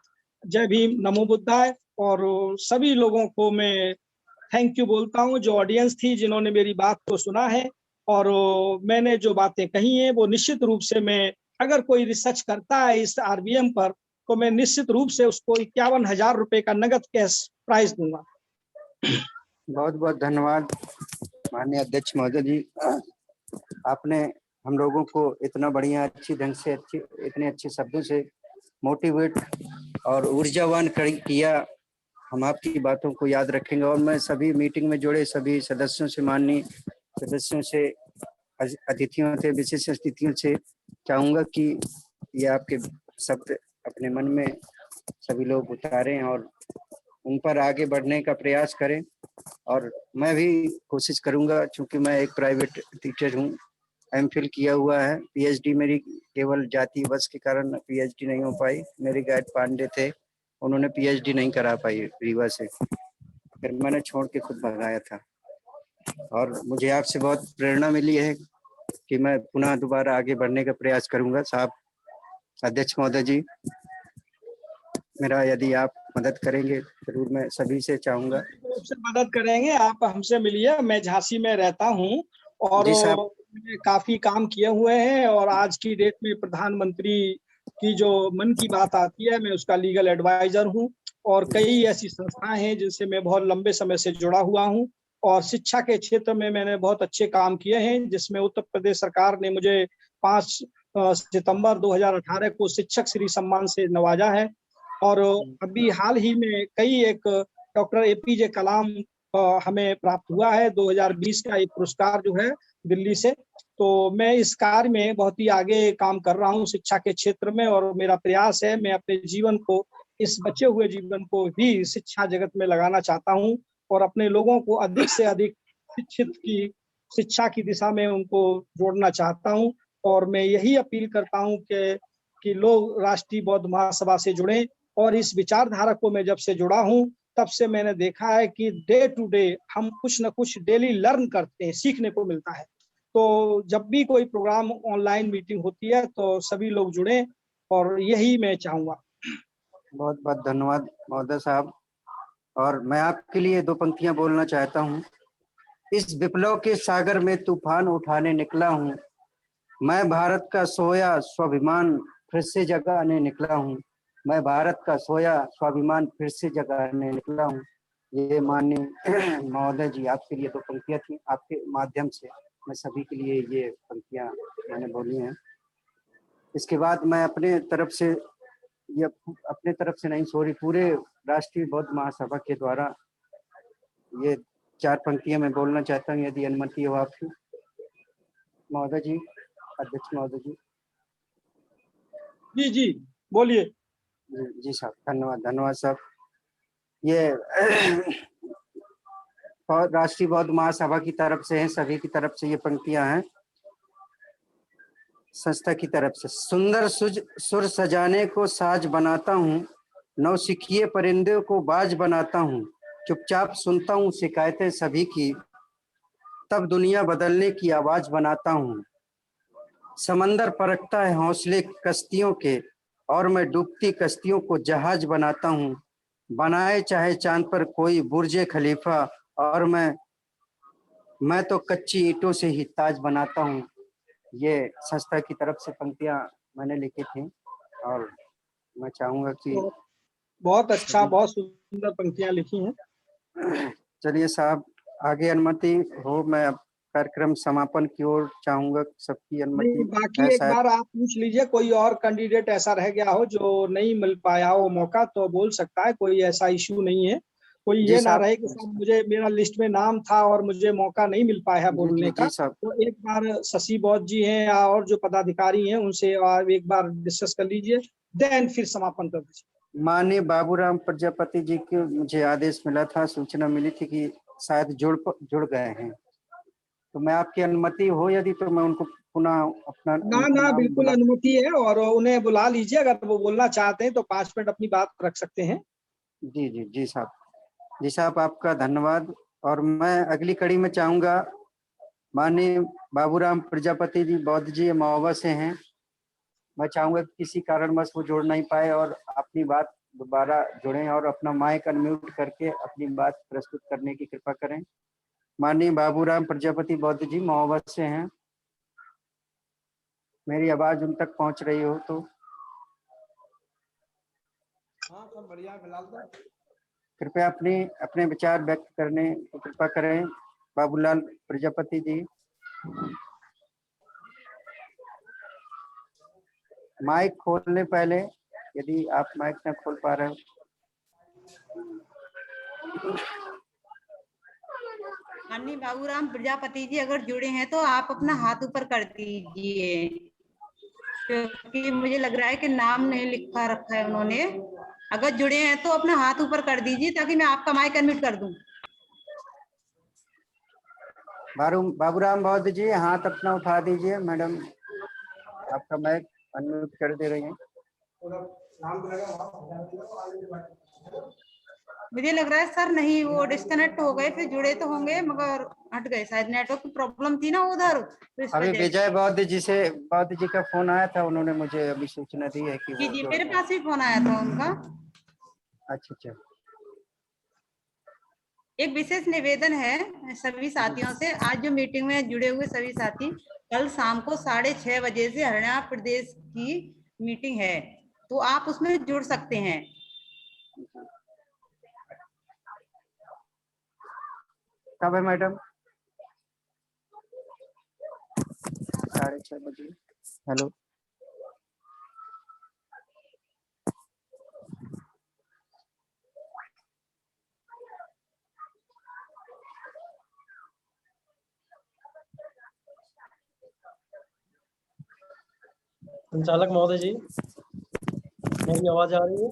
I: जय भीम, नमो बुद्धाय, और सभी लोगों को मैं थैंक यू बोलता हूँ जो ऑडियंस थी जिन्होंने मेरी बात को सुना है, और मैंने जो बातें कही हैं वो निश्चित रूप से मैं अगर कोई रिसर्च करता है इस आरबीएम पर तो मैं निश्चित रूप से उसको 51,000 रुपए का नगद कैश प्राइज दूंगा।
C: बहुत बहुत धन्यवाद माननीय अध्यक्ष महोदय जी, आपने हम लोगों को इतना बढ़िया अच्छी ढंग से इतने अच्छे शब्दों से मोटिवेट और ऊर्जावान किया। हम आपकी बातों को याद रखेंगे और मैं सभी मीटिंग में जुड़े सभी सदस्यों से, माननीय सदस्यों से, अतिथियों से, विशेष अतिथियों से चाहूँगा कि ये आपके शब्द अपने मन में सभी लोग उतारें और उन पर आगे बढ़ने का प्रयास करें। और मैं भी कोशिश करूँगा, चूँकि मैं एक प्राइवेट टीचर हूँ, एमफिल किया हुआ है, पीएचडी मेरी केवल जाति वश के कारण पीएचडी नहीं हो पाई। मेरे गाइड पांडे थे, उन्होंने पीएचडी नहीं करा पाई रीवा से, फिर मैंने छोड़ के खुद भगाया था। और मुझे आपसे बहुत प्रेरणा मिली है कि मैं पुनः दोबारा आगे बढ़ने का प्रयास करूंगा। साहब अध्यक्ष महोदय जी, मेरा यदि आप मदद करेंगे जरूर, मैं सभी से चाहूंगा।
I: मदद करेंगे, आप हमसे मिलिए। मैं झांसी में रहता हूँ और काफी काम किए हुए हैं, और आज की डेट में प्रधानमंत्री की जो मन की बात आती है मैं उसका लीगल एडवाइजर हूँ, और कई ऐसी संस्थाएं हैं जिनसे मैं बहुत लंबे समय से जुड़ा हुआ हूँ। और शिक्षा के क्षेत्र में मैंने बहुत अच्छे काम किए हैं, जिसमें उत्तर प्रदेश सरकार ने मुझे 5 सितंबर 2018 को शिक्षक श्री सम्मान से नवाजा है। और अभी हाल ही में कई एक डॉक्टर एपीजे कलाम हमें प्राप्त हुआ है 2020 का एक पुरस्कार जो है दिल्ली से। तो मैं इस कार्य में बहुत ही आगे काम कर रहा हूँ शिक्षा के क्षेत्र में, और मेरा प्रयास है मैं अपने जीवन को, इस बचे हुए जीवन को भी शिक्षा जगत में लगाना चाहता हूँ और अपने लोगों को अधिक से अधिक शिक्षा की दिशा में उनको जोड़ना चाहता हूँ। और मैं यही अपील करता हूँ कि लोग राष्ट्रीय बौद्ध महासभा से जुड़ें, और इस विचारधारा को मैं जब से जुड़ा हूँ तब से मैंने देखा है कि डे टू डे हम कुछ न कुछ डेली लर्न करते हैं, सीखने को मिलता है। तो जब भी कोई प्रोग्राम ऑनलाइन मीटिंग होती है तो सभी लोग जुड़े, और यही मैं चाहूंगा।
C: बहुत बहुत धन्यवाद महोदय साहब। और मैं आपके लिए 2 पंक्तियां बोलना चाहता हूँ। इस विप्लव के सागर में तूफान उठाने निकला हूँ, मैं भारत का सोया स्वाभिमान फिर से जगाने निकला हूँ, मैं भारत का सोया स्वाभिमान फिर से जगाने निकला हूँ। ये माननीय महोदय जी, आपके लिए 2 पंक्तियां थी, आपके माध्यम से मैं सभी के लिए ये पंक्तियां मैंने बोली हैं। इसके बाद मैं अपने तरफ से नहीं, सॉरी, पूरे राष्ट्रीय बौद्ध महासभा के द्वारा ये 4 पंक्तियां मैं बोलना चाहता हूँ, यदि अनुमति हो आपकी महोदय जी, अध्यक्ष महोदय जी।
I: जी जी बोलिए।
C: जी साहब, धन्यवाद साहब। ये राष्ट्रीय बौद्ध महासभा की तरफ से है, सभी की तरफ से ये पंक्तियां हैं, संस्था की तरफ से। सुंदर सुर सजाने को साज बनाता हूँ, नौसिखिए परिंदे को बाज बनाता हूँ, चुपचाप सुनता हूँ शिकायतें सभी की, तब दुनिया बदलने की आवाज बनाता हूँ। समंदर परखता है हौसले कश्तियों के, और मैं डूबती कश्तियों को जहाज बनाता हूँ। बनाए चाहे चांद पर कोई बुर्जे खलीफा, और मैं तो कच्ची ईंटों से ही ताज बनाता हूँ। ये संस्था की तरफ से पंक्तियां मैंने लिखी थी, और मैं चाहूंगा कि
I: बहुत अच्छा, बहुत सुंदर पंक्तियां लिखी हैं।
C: चलिए साहब, आगे अनुमति हो, मैं अब कार्यक्रम समापन की ओर चाहूंगा, सबकी अनुमति
I: बाकी
C: है
I: एक
C: शायद।
I: बार आप पूछ लीजिए, कोई और कैंडिडेट ऐसा रह गया हो जो नहीं मिल पाया हो मौका, तो बोल सकता है, कोई ऐसा इशू नहीं है। कोई
C: जी
I: ये ना
C: साहब।
I: रहे कि साहब मुझे, मेरा लिस्ट में नाम था और मुझे मौका नहीं मिल पाया है बोलने का।
C: जी साहब।
I: तो एक बार शशि बौद्ध जी हैं या और जो पदाधिकारी हैं उनसे एक बार डिस्कस कर लीजिए, देन फिर समापन कर दीजिए।
C: माननीय बाबूराम प्रजापति जी के मुझे आदेश मिला था, सूचना मिली थी कि शायद जुड़ गए हैं, तो मैं आपकी अनुमति हो यदि, तो मैं उनको पुनः अपना
I: ना बिल्कुल अनुमति है, और उन्हें बुला लीजिए, अगर वो बोलना चाहते हैं तो 5 मिनट अपनी बात रख सकते हैं।
C: जी साहब, आपका धन्यवाद। और मैं अगली कड़ी में चाहूंगा, माननीय बाबूराम प्रजापति जी बौद्ध जी महोबा से हैं, मैं चाहूंगा कि किसी कारणवश वो जुड़ नहीं पाए और अपनी बात दोबारा जुड़ें और अपना माइक अनम्यूट करके अपनी बात प्रस्तुत करने की कृपा करें। माननीय बाबूराम प्रजापति बौद्ध जी महोबा से हैं, मेरी आवाज उन तक पहुंच रही हो तो
I: सब बढ़िया, फिलहाल तो
C: कृपया अपने विचार व्यक्त करने की कृपा करें। बाबूलाल प्रजापति जी, माइक खोलने पहले, यदि आप माइक न खोल पा रहे हो।
G: माननीय बाबूराम प्रजापति जी अगर जुड़े हैं तो आप अपना हाथ ऊपर कर दीजिए, क्योंकि मुझे लग रहा है कि नाम नहीं लिखा रखा है उन्होंने। अगर जुड़े हैं तो अपना हाथ ऊपर कर दीजिए ताकि मैं आपका माइक अनम्यूट कर दूं।
C: बाबूराम बौद्ध जी, हाथ अपना उठा दीजिए। मैडम, आपका माइक अनम्यूट कर दे रही हैं।
G: मुझे लग रहा है सर नहीं, वो डिस्कनेक्ट हो गए, फिर जुड़े तो होंगे मगर हट गए, शायद नेटवर्क की प्रॉब्लम थी ना उधर, तो इस
C: अभी
G: वजह से।
C: विजय बौद्ध जी का फोन आया था, उन्होंने मुझे अभी सूचना दी है कि
G: जी मेरे पास भी फोन आया था उनका।
C: अच्छा।
G: एक विशेष निवेदन है सभी साथियों से, आज जो मीटिंग में जुड़े हुए सभी साथी, कल शाम को 6:30 बजे से हरियाणा प्रदेश की मीटिंग है, तो आप उसमें जुड़ सकते हैं।
C: कब है मैडम? 6:30 बजे। हेलो,
F: संचालक महोदय जी, मेरी आवाज आ रही है?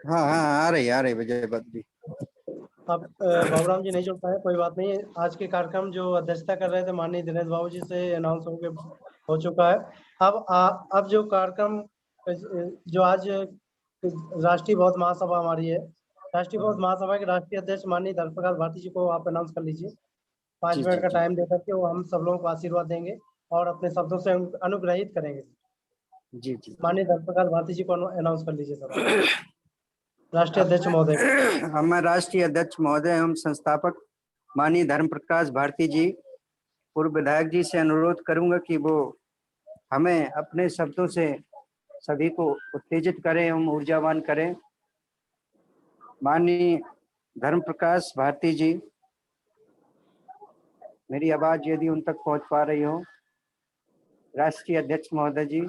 C: हाँ आ रही विजय बौद्ध जी।
F: अब बाबूराम जी नहीं जुड़ पाए, कोई बात नहीं। आज के कार्यक्रम जो अध्यक्षता कर रहे थे माननीय दिनेश बाबू जी से अनाउंस हो चुका है। अब जो कार्यक्रम जो आज राष्ट्रीय बौद्ध महासभा हमारी है, राष्ट्रीय बौद्ध महासभा के राष्ट्रीय अध्यक्ष माननीय धर्मप्रकाश भारती जी को आप अनाउंस कर लीजिए। 5
C: जी,
F: मिनट
C: जी,
F: का
C: जी।
F: टाइम दे करके वो हम सब लोगों को आशीर्वाद देंगे और अपने शब्दों से अनुग्रहित करेंगे।
C: जी, जी।
F: माननीय धर्मप्रकाश भारती जी को अनाउंस कर लीजिए सर। राष्ट्रीय अध्यक्ष महोदय।
C: हमारे राष्ट्रीय अध्यक्ष महोदय एवं संस्थापक माननीय धर्म प्रकाश भारती जी, पूर्व विधायक जी से अनुरोध करूंगा कि वो हमें अपने शब्दों से सभी को उत्तेजित करें एवं ऊर्जावान करें। माननीय धर्म प्रकाश भारती जी, मेरी आवाज यदि उन तक पहुंच पा रही हो। राष्ट्रीय अध्यक्ष महोदय जी।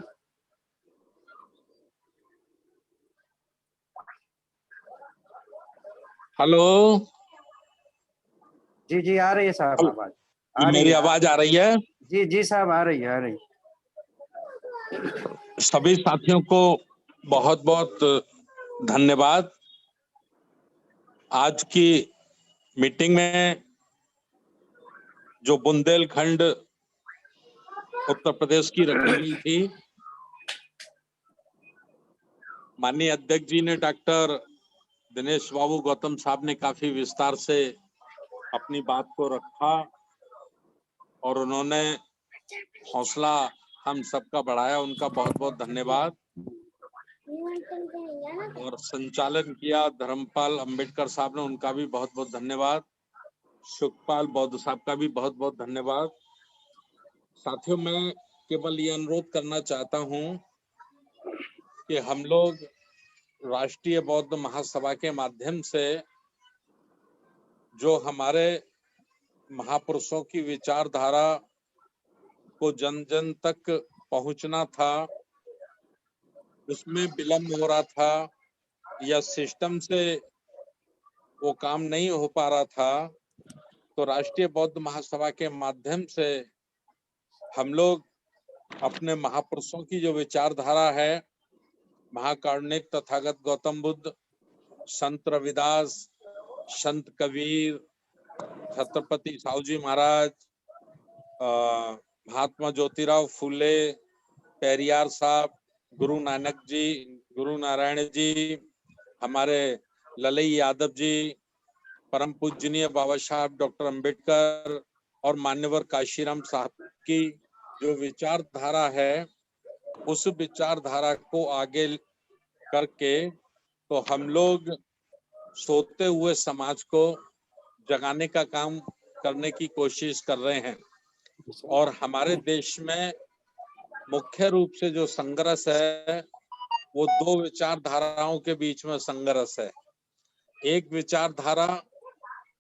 J: हेलो
C: जी जी, आ रही है साहब आवाज।
J: मेरी आवाज आ रही है?
C: जी जी साहब, आ रही है, आ रही।
J: सभी साथियों को बहुत बहुत धन्यवाद। आज की मीटिंग में जो बुंदेलखंड उत्तर प्रदेश की रखी गई थी, माननीय अध्यक्ष जी ने डॉक्टर दिनेश बाबू गौतम साहब ने काफी विस्तार से अपनी बात को रखा और उन्होंने हौसला हम सबका बढ़ाया। उनका बहुत बहुत धन्यवाद। और संचालन किया धर्मपाल अंबेडकर साहब ने, उनका भी बहुत बहुत धन्यवाद। सुखपाल बौद्ध साहब का भी बहुत बहुत धन्यवाद। साथियों, मैं केवल ये अनुरोध करना चाहता हूं कि हम लोग राष्ट्रीय बौद्ध महासभा के माध्यम से जो हमारे महापुरुषों की विचारधारा को जन जन तक पहुंचना था, उसमें विलम्ब हो रहा था या सिस्टम से वो काम नहीं हो पा रहा था, तो राष्ट्रीय बौद्ध महासभा के माध्यम से हम लोग अपने महापुरुषों की जो विचारधारा है, महाकारुणिक तथागत गौतम बुद्ध, संत रविदास, संत कबीर, छत्रपति साहूजी महाराज, महात्मा ज्योतिराव फूले, पेरियार साहब, गुरु नानक जी, गुरु नारायण जी, हमारे ललई यादव जी, परम पूजनीय बाबा साहब डॉक्टर अंबेडकर और मान्यवर काशीराम साहब की जो विचारधारा है, उस विचारधारा को आगे करके तो हम लोग सोते हुए समाज को जगाने का काम करने की कोशिश कर रहे हैं। और हमारे देश में मुख्य रूप से जो संघर्ष है वो दो विचारधाराओं के बीच में संघर्ष है। एक विचारधारा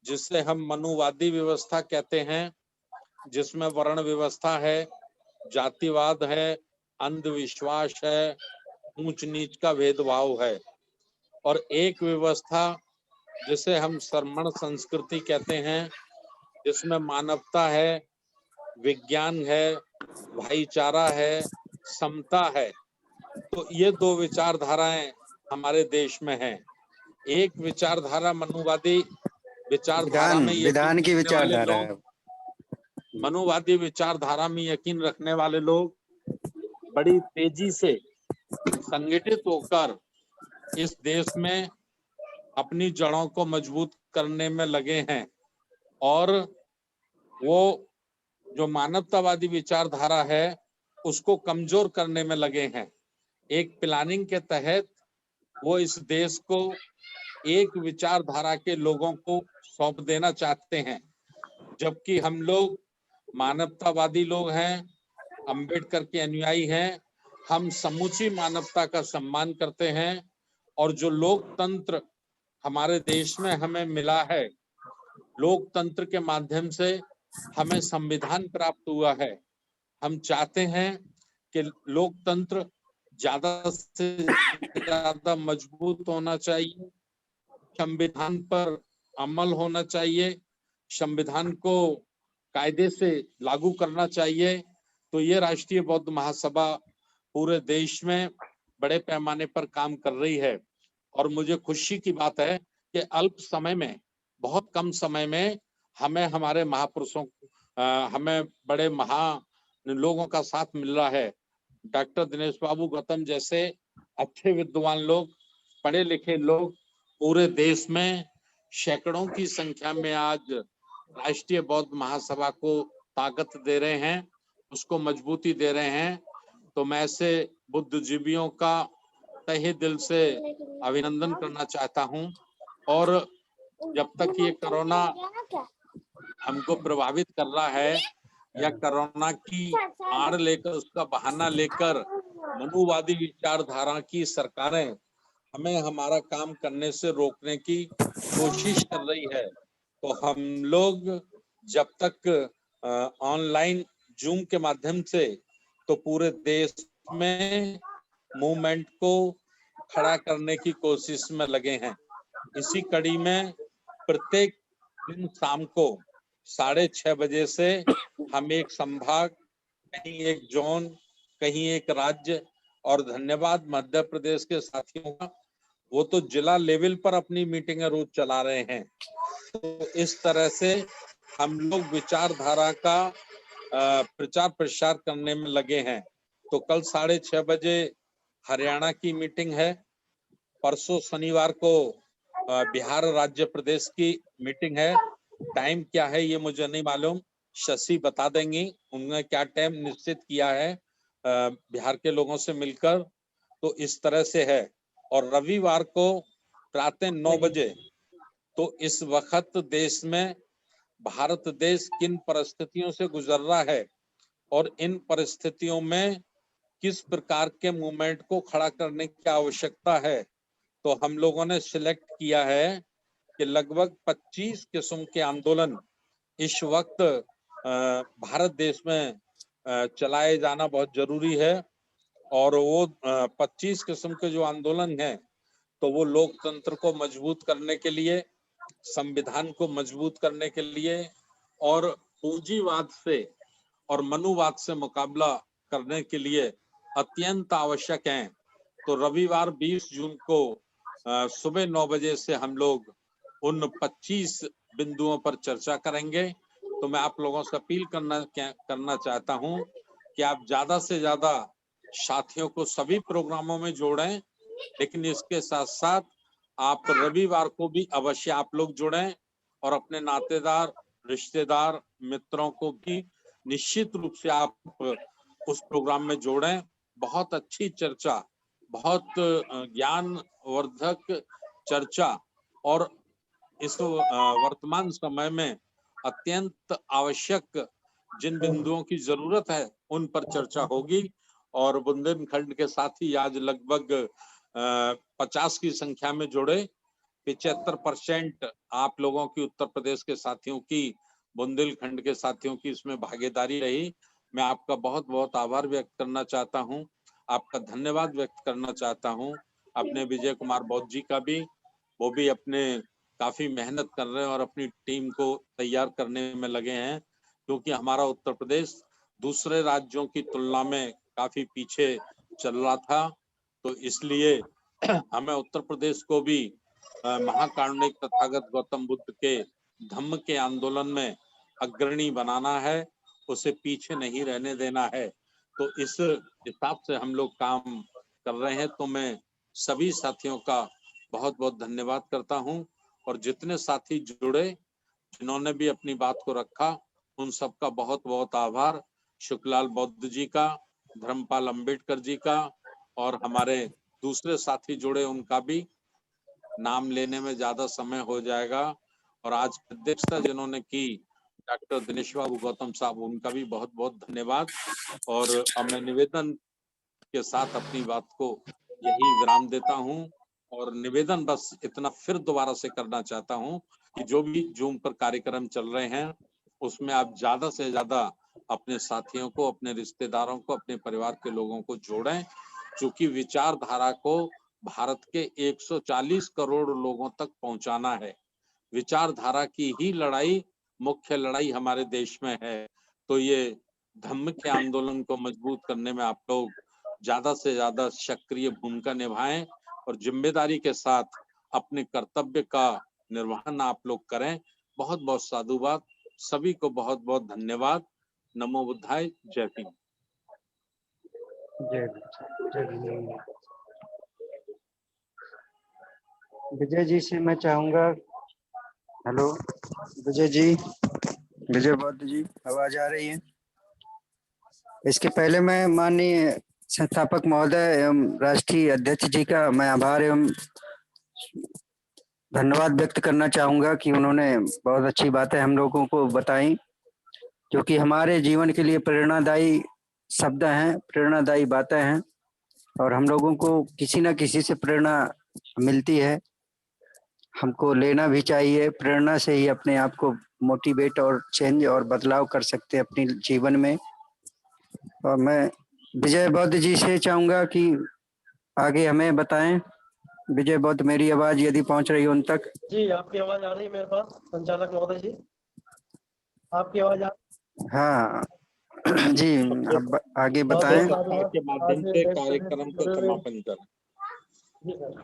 J: जिसे हम मनुवादी व्यवस्था कहते हैं, जिसमें वर्ण व्यवस्था है, जातिवाद है, अंधविश्वास है, ऊंच नीच का भेदभाव है। और एक व्यवस्था जिसे हम श्रमण संस्कृति कहते हैं, जिसमें मानवता है, विज्ञान है, भाईचारा है, समता है। तो ये दो विचारधाराएं हमारे देश में हैं। एक विचारधारा मनुवादी विचारधारा में
C: विधान की विचारधारा है।
J: मनुवादी विचारधारा में यकीन रखने वाले लोग बड़ी तेजी से संगठित होकर इस देश में अपनी जड़ों को मजबूत करने में लगे हैं और वो जो मानवतावादी विचारधारा है उसको कमजोर करने में लगे हैं। एक प्लानिंग के तहत वो इस देश को एक विचारधारा के लोगों को सौंप देना चाहते हैं, जबकि हम लोग मानवतावादी लोग हैं, अंबेडकर के अनुयायी हैं। हम समूची मानवता का सम्मान करते हैं और जो लोकतंत्र हमारे देश में हमें मिला है, लोकतंत्र के माध्यम से हमें संविधान प्राप्त हुआ है। हम चाहते हैं कि लोकतंत्र ज्यादा से ज्यादा मजबूत होना चाहिए, संविधान पर अमल होना चाहिए, संविधान को कायदे से लागू करना चाहिए। तो ये राष्ट्रीय बौद्ध महासभा पूरे देश में बड़े पैमाने पर काम कर रही है और मुझे खुशी की बात है कि अल्प समय में, बहुत कम समय में हमें हमारे महापुरुषों, हमें बड़े महान लोगों का साथ मिल रहा है। डॉक्टर दिनेश बाबू गौतम जैसे अच्छे विद्वान लोग, पढ़े लिखे लोग पूरे देश में सैकड़ों की संख्या में आज राष्ट्रीय बौद्ध महासभा को ताकत दे रहे हैं, उसको मजबूती दे रहे हैं। तो मैं ऐसे बुद्धिजीवियों का तहे दिल से अभिनंदन करना चाहता हूं। और जब तक ये कोरोना हमको प्रभावित कर रहा है या कोरोना की आड़ लेकर, उसका बहाना लेकर मनुवादी विचारधारा की सरकारें हमें हमारा काम करने से रोकने की कोशिश कर रही है, तो हम लोग जब तक ऑनलाइन जूम के माध्यम से तो पूरे देश में मूवमेंट को खड़ा करने की कोशिश में लगे हैं। इसी कड़ी में प्रत्येक दिन शाम को 6:30 बजे से हम एक संभाग, कहीं एक जोन, कहीं एक राज्य, और धन्यवाद मध्य प्रदेश के साथियों का, वो तो जिला लेवल पर अपनी मीटिंगें रोज चला रहे हैं। तो इस तरह से हम लोग विचारधारा का प्रचार प्रसार करने में लगे हैं। तो कल 6:30 बजे हरियाणा की मीटिंग है, परसों शनिवार को बिहार राज्य प्रदेश की मीटिंग है। टाइम क्या है ये मुझे नहीं मालूम, शशि बता देंगी उन्होंने क्या टाइम निश्चित किया है बिहार के लोगों से मिलकर। तो इस तरह से है। और रविवार को प्रातः 9 बजे, तो इस वक्त देश में भारत देश किन परिस्थितियों से गुजर रहा है और इन परिस्थितियों में किस प्रकार के मूवमेंट को खड़ा करने की आवश्यकता है, तो हम लोगों ने सिलेक्ट किया है कि लगभग 25 किस्म के आंदोलन इस वक्त भारत देश में चलाए जाना बहुत जरूरी है। और वो 25 किस्म के जो आंदोलन हैं, तो वो लोकतंत्र को मजबूत करने के लिए, संविधान को मजबूत करने के लिए, और पूंजीवाद से और मनुवाद से मुकाबला करने के लिए अत्यंत आवश्यक हैं। तो रविवार 20 जून को सुबह 9 बजे से हम लोग उन 25 बिंदुओं पर चर्चा करेंगे। तो मैं आप लोगों से अपील करना चाहता हूं कि आप ज्यादा से ज्यादा साथियों को सभी प्रोग्रामों में जोड़ें, लेकिन इसके साथ साथ आप रविवार को भी अवश्य आप लोग जुड़ें और अपने नातेदार, रिश्तेदार, मित्रों को भी निश्चित रूप से आप उस प्रोग्राम में जोड़ें। बहुत अच्छी चर्चा, बहुत ज्ञानवर्धक चर्चा, और इस वर्तमान समय में अत्यंत आवश्यक जिन बिंदुओं की जरूरत है उन पर चर्चा होगी। और बुंदेलखंड के साथी आज लगभग 50 की संख्या में जुड़े। 75% आप लोगों की, उत्तर प्रदेश के साथियों की, बुंदेलखंड के साथियों की इसमें भागीदारी रही। मैं आपका बहुत बहुत आभार व्यक्त करना चाहता हूं, आपका धन्यवाद व्यक्त करना चाहता हूं। अपने विजय कुमार बौद्ध जी का भी, वो भी अपने काफी मेहनत कर रहे हैं और अपनी टीम को तैयार करने में लगे हैं, क्योंकि हमारा उत्तर प्रदेश दूसरे राज्यों की तुलना में काफी पीछे चल रहा था। तो इसलिए हमें उत्तर प्रदेश को भी महाकारुणिक तथागत गौतम बुद्ध के धम्म के आंदोलन में अग्रणी बनाना है, उसे पीछे नहीं रहने देना है। तो इस हिसाब से हम लोग काम कर रहे हैं। तो मैं सभी साथियों का बहुत बहुत धन्यवाद करता हूं, और जितने साथी जुड़े, जिन्होंने भी अपनी बात को रखा, उन सबका बहुत बहुत आभार। शुक्लाल बौद्ध जी का, धर्मपाल अंबेडकर जी का, और हमारे दूसरे साथी जुड़े उनका भी। नाम लेने में ज्यादा समय हो जाएगा। और आज की अध्यक्षता जिन्होंने की, डॉक्टर दिनेश बाबू गौतम साहब, उनका भी बहुत बहुत धन्यवाद। और अब मैं निवेदन के साथ अपनी बात को यही विराम देता हूं, और निवेदन बस इतना फिर दोबारा से करना चाहता हूं कि जो भी जूम पर कार्यक्रम चल रहे हैं उसमें आप ज्यादा से ज्यादा अपने साथियों को, अपने रिश्तेदारों को, अपने परिवार के लोगों को जोड़ें, क्योंकि विचारधारा को भारत के 140 करोड़ लोगों तक पहुंचाना है। विचारधारा की ही लड़ाई, मुख्य लड़ाई हमारे देश में है। तो ये धम्म के आंदोलन को मजबूत करने में आप लोग ज्यादा से ज्यादा सक्रिय भूमिका निभाएं और जिम्मेदारी के साथ अपने कर्तव्य का निर्वहन आप लोग करें। बहुत बहुत साधुवाद, सभी को बहुत बहुत धन्यवाद। नमो बुद्धाय, जय भीम।
C: जय भीम। विजय जी से मैं चाहूंगा, हेलो विजय जी। विजय बौद्ध जी, आवाज आ रही है? इसके पहले मैं माननीय संस्थापक महोदय एवं राष्ट्रीय अध्यक्ष जी का मैं आभार एवं धन्यवाद व्यक्त करना चाहूंगा कि उन्होंने बहुत अच्छी बातें हम लोगों को बताई, जो कि हमारे जीवन के लिए प्रेरणादायी शब्द हैं, प्रेरणादायी बातें हैं, और हम लोगों को किसी न किसी से प्रेरणा मिलती है। हमको लेना भी चाहिए, प्रेरणा से ही अपने आप को मोटिवेट और चेंज और बदलाव कर सकते हैं अपने जीवन में। और मैं विजय बौद्ध जी से चाहूंगा कि आगे हमें बताएं। विजय बौद्ध, मेरी आवाज यदि पहुंच रही हो उन तक?
F: जी, आपकी आवाज आ रही है मेरे पास, संचालक महोदय जी, आपकी आवाज
C: हाँ जी, अब आगे बताएं।
J: के माध्यम से कार्यक्रम को समापन करें।
F: जी सर,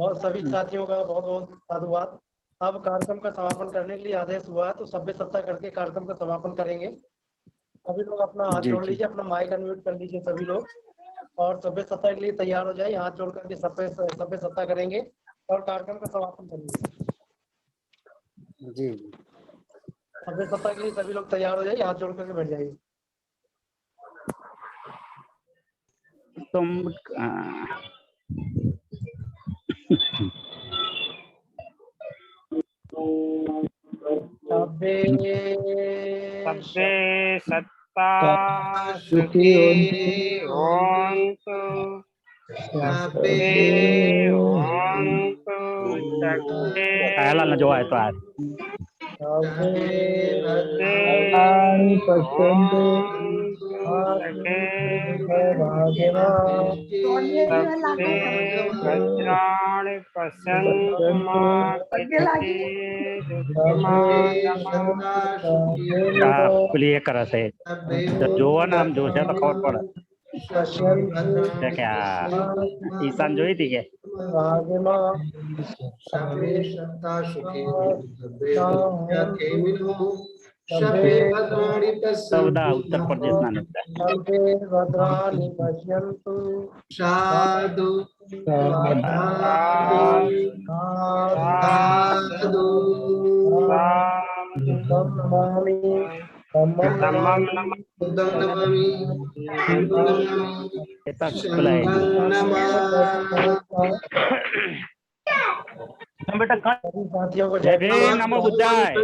F: और सभी साथियों का बहुत बहुत साधुवाद। अब कार्यक्रम का समापन करने के लिए आदेश हुआ है, तो सभ्य सत्ता करके कार्यक्रम का समापन करेंगे। सभी लोग अपना हाथ जोड़ लीजिए, अपना माइक अनम्यूट कर लीजिए सभी लोग, और सभ्य सत्ता के लिए तैयार हो जाए। हाथ जोड़ करके सभ्य सत्ता करेंगे और कार्यक्रम का समापन करेंगे।
C: जी,
F: सभ्य सत्ता के लिए सभी लोग तैयार हो जाइए, हाथ जोड़ करके बैठ जाइए।
K: तुम
A: सभ्य सत्ता सुखी होन्तु, सभ्ये होन्तु सुखी।
K: कायला जो है तो आज
A: वज्राणि पश्यन्तु मा
K: प्रिय कर से जो नाम जो है तो खबर पड़ा क्या ईशान जोई थी के सौदा उत्तर प्रदेश ना
F: भद्राणि पश्यन्तु
L: साधु
A: धम्मं
L: नमामि
K: बेटा
F: साथियों को
K: जय भीम, नमो बुद्धाय।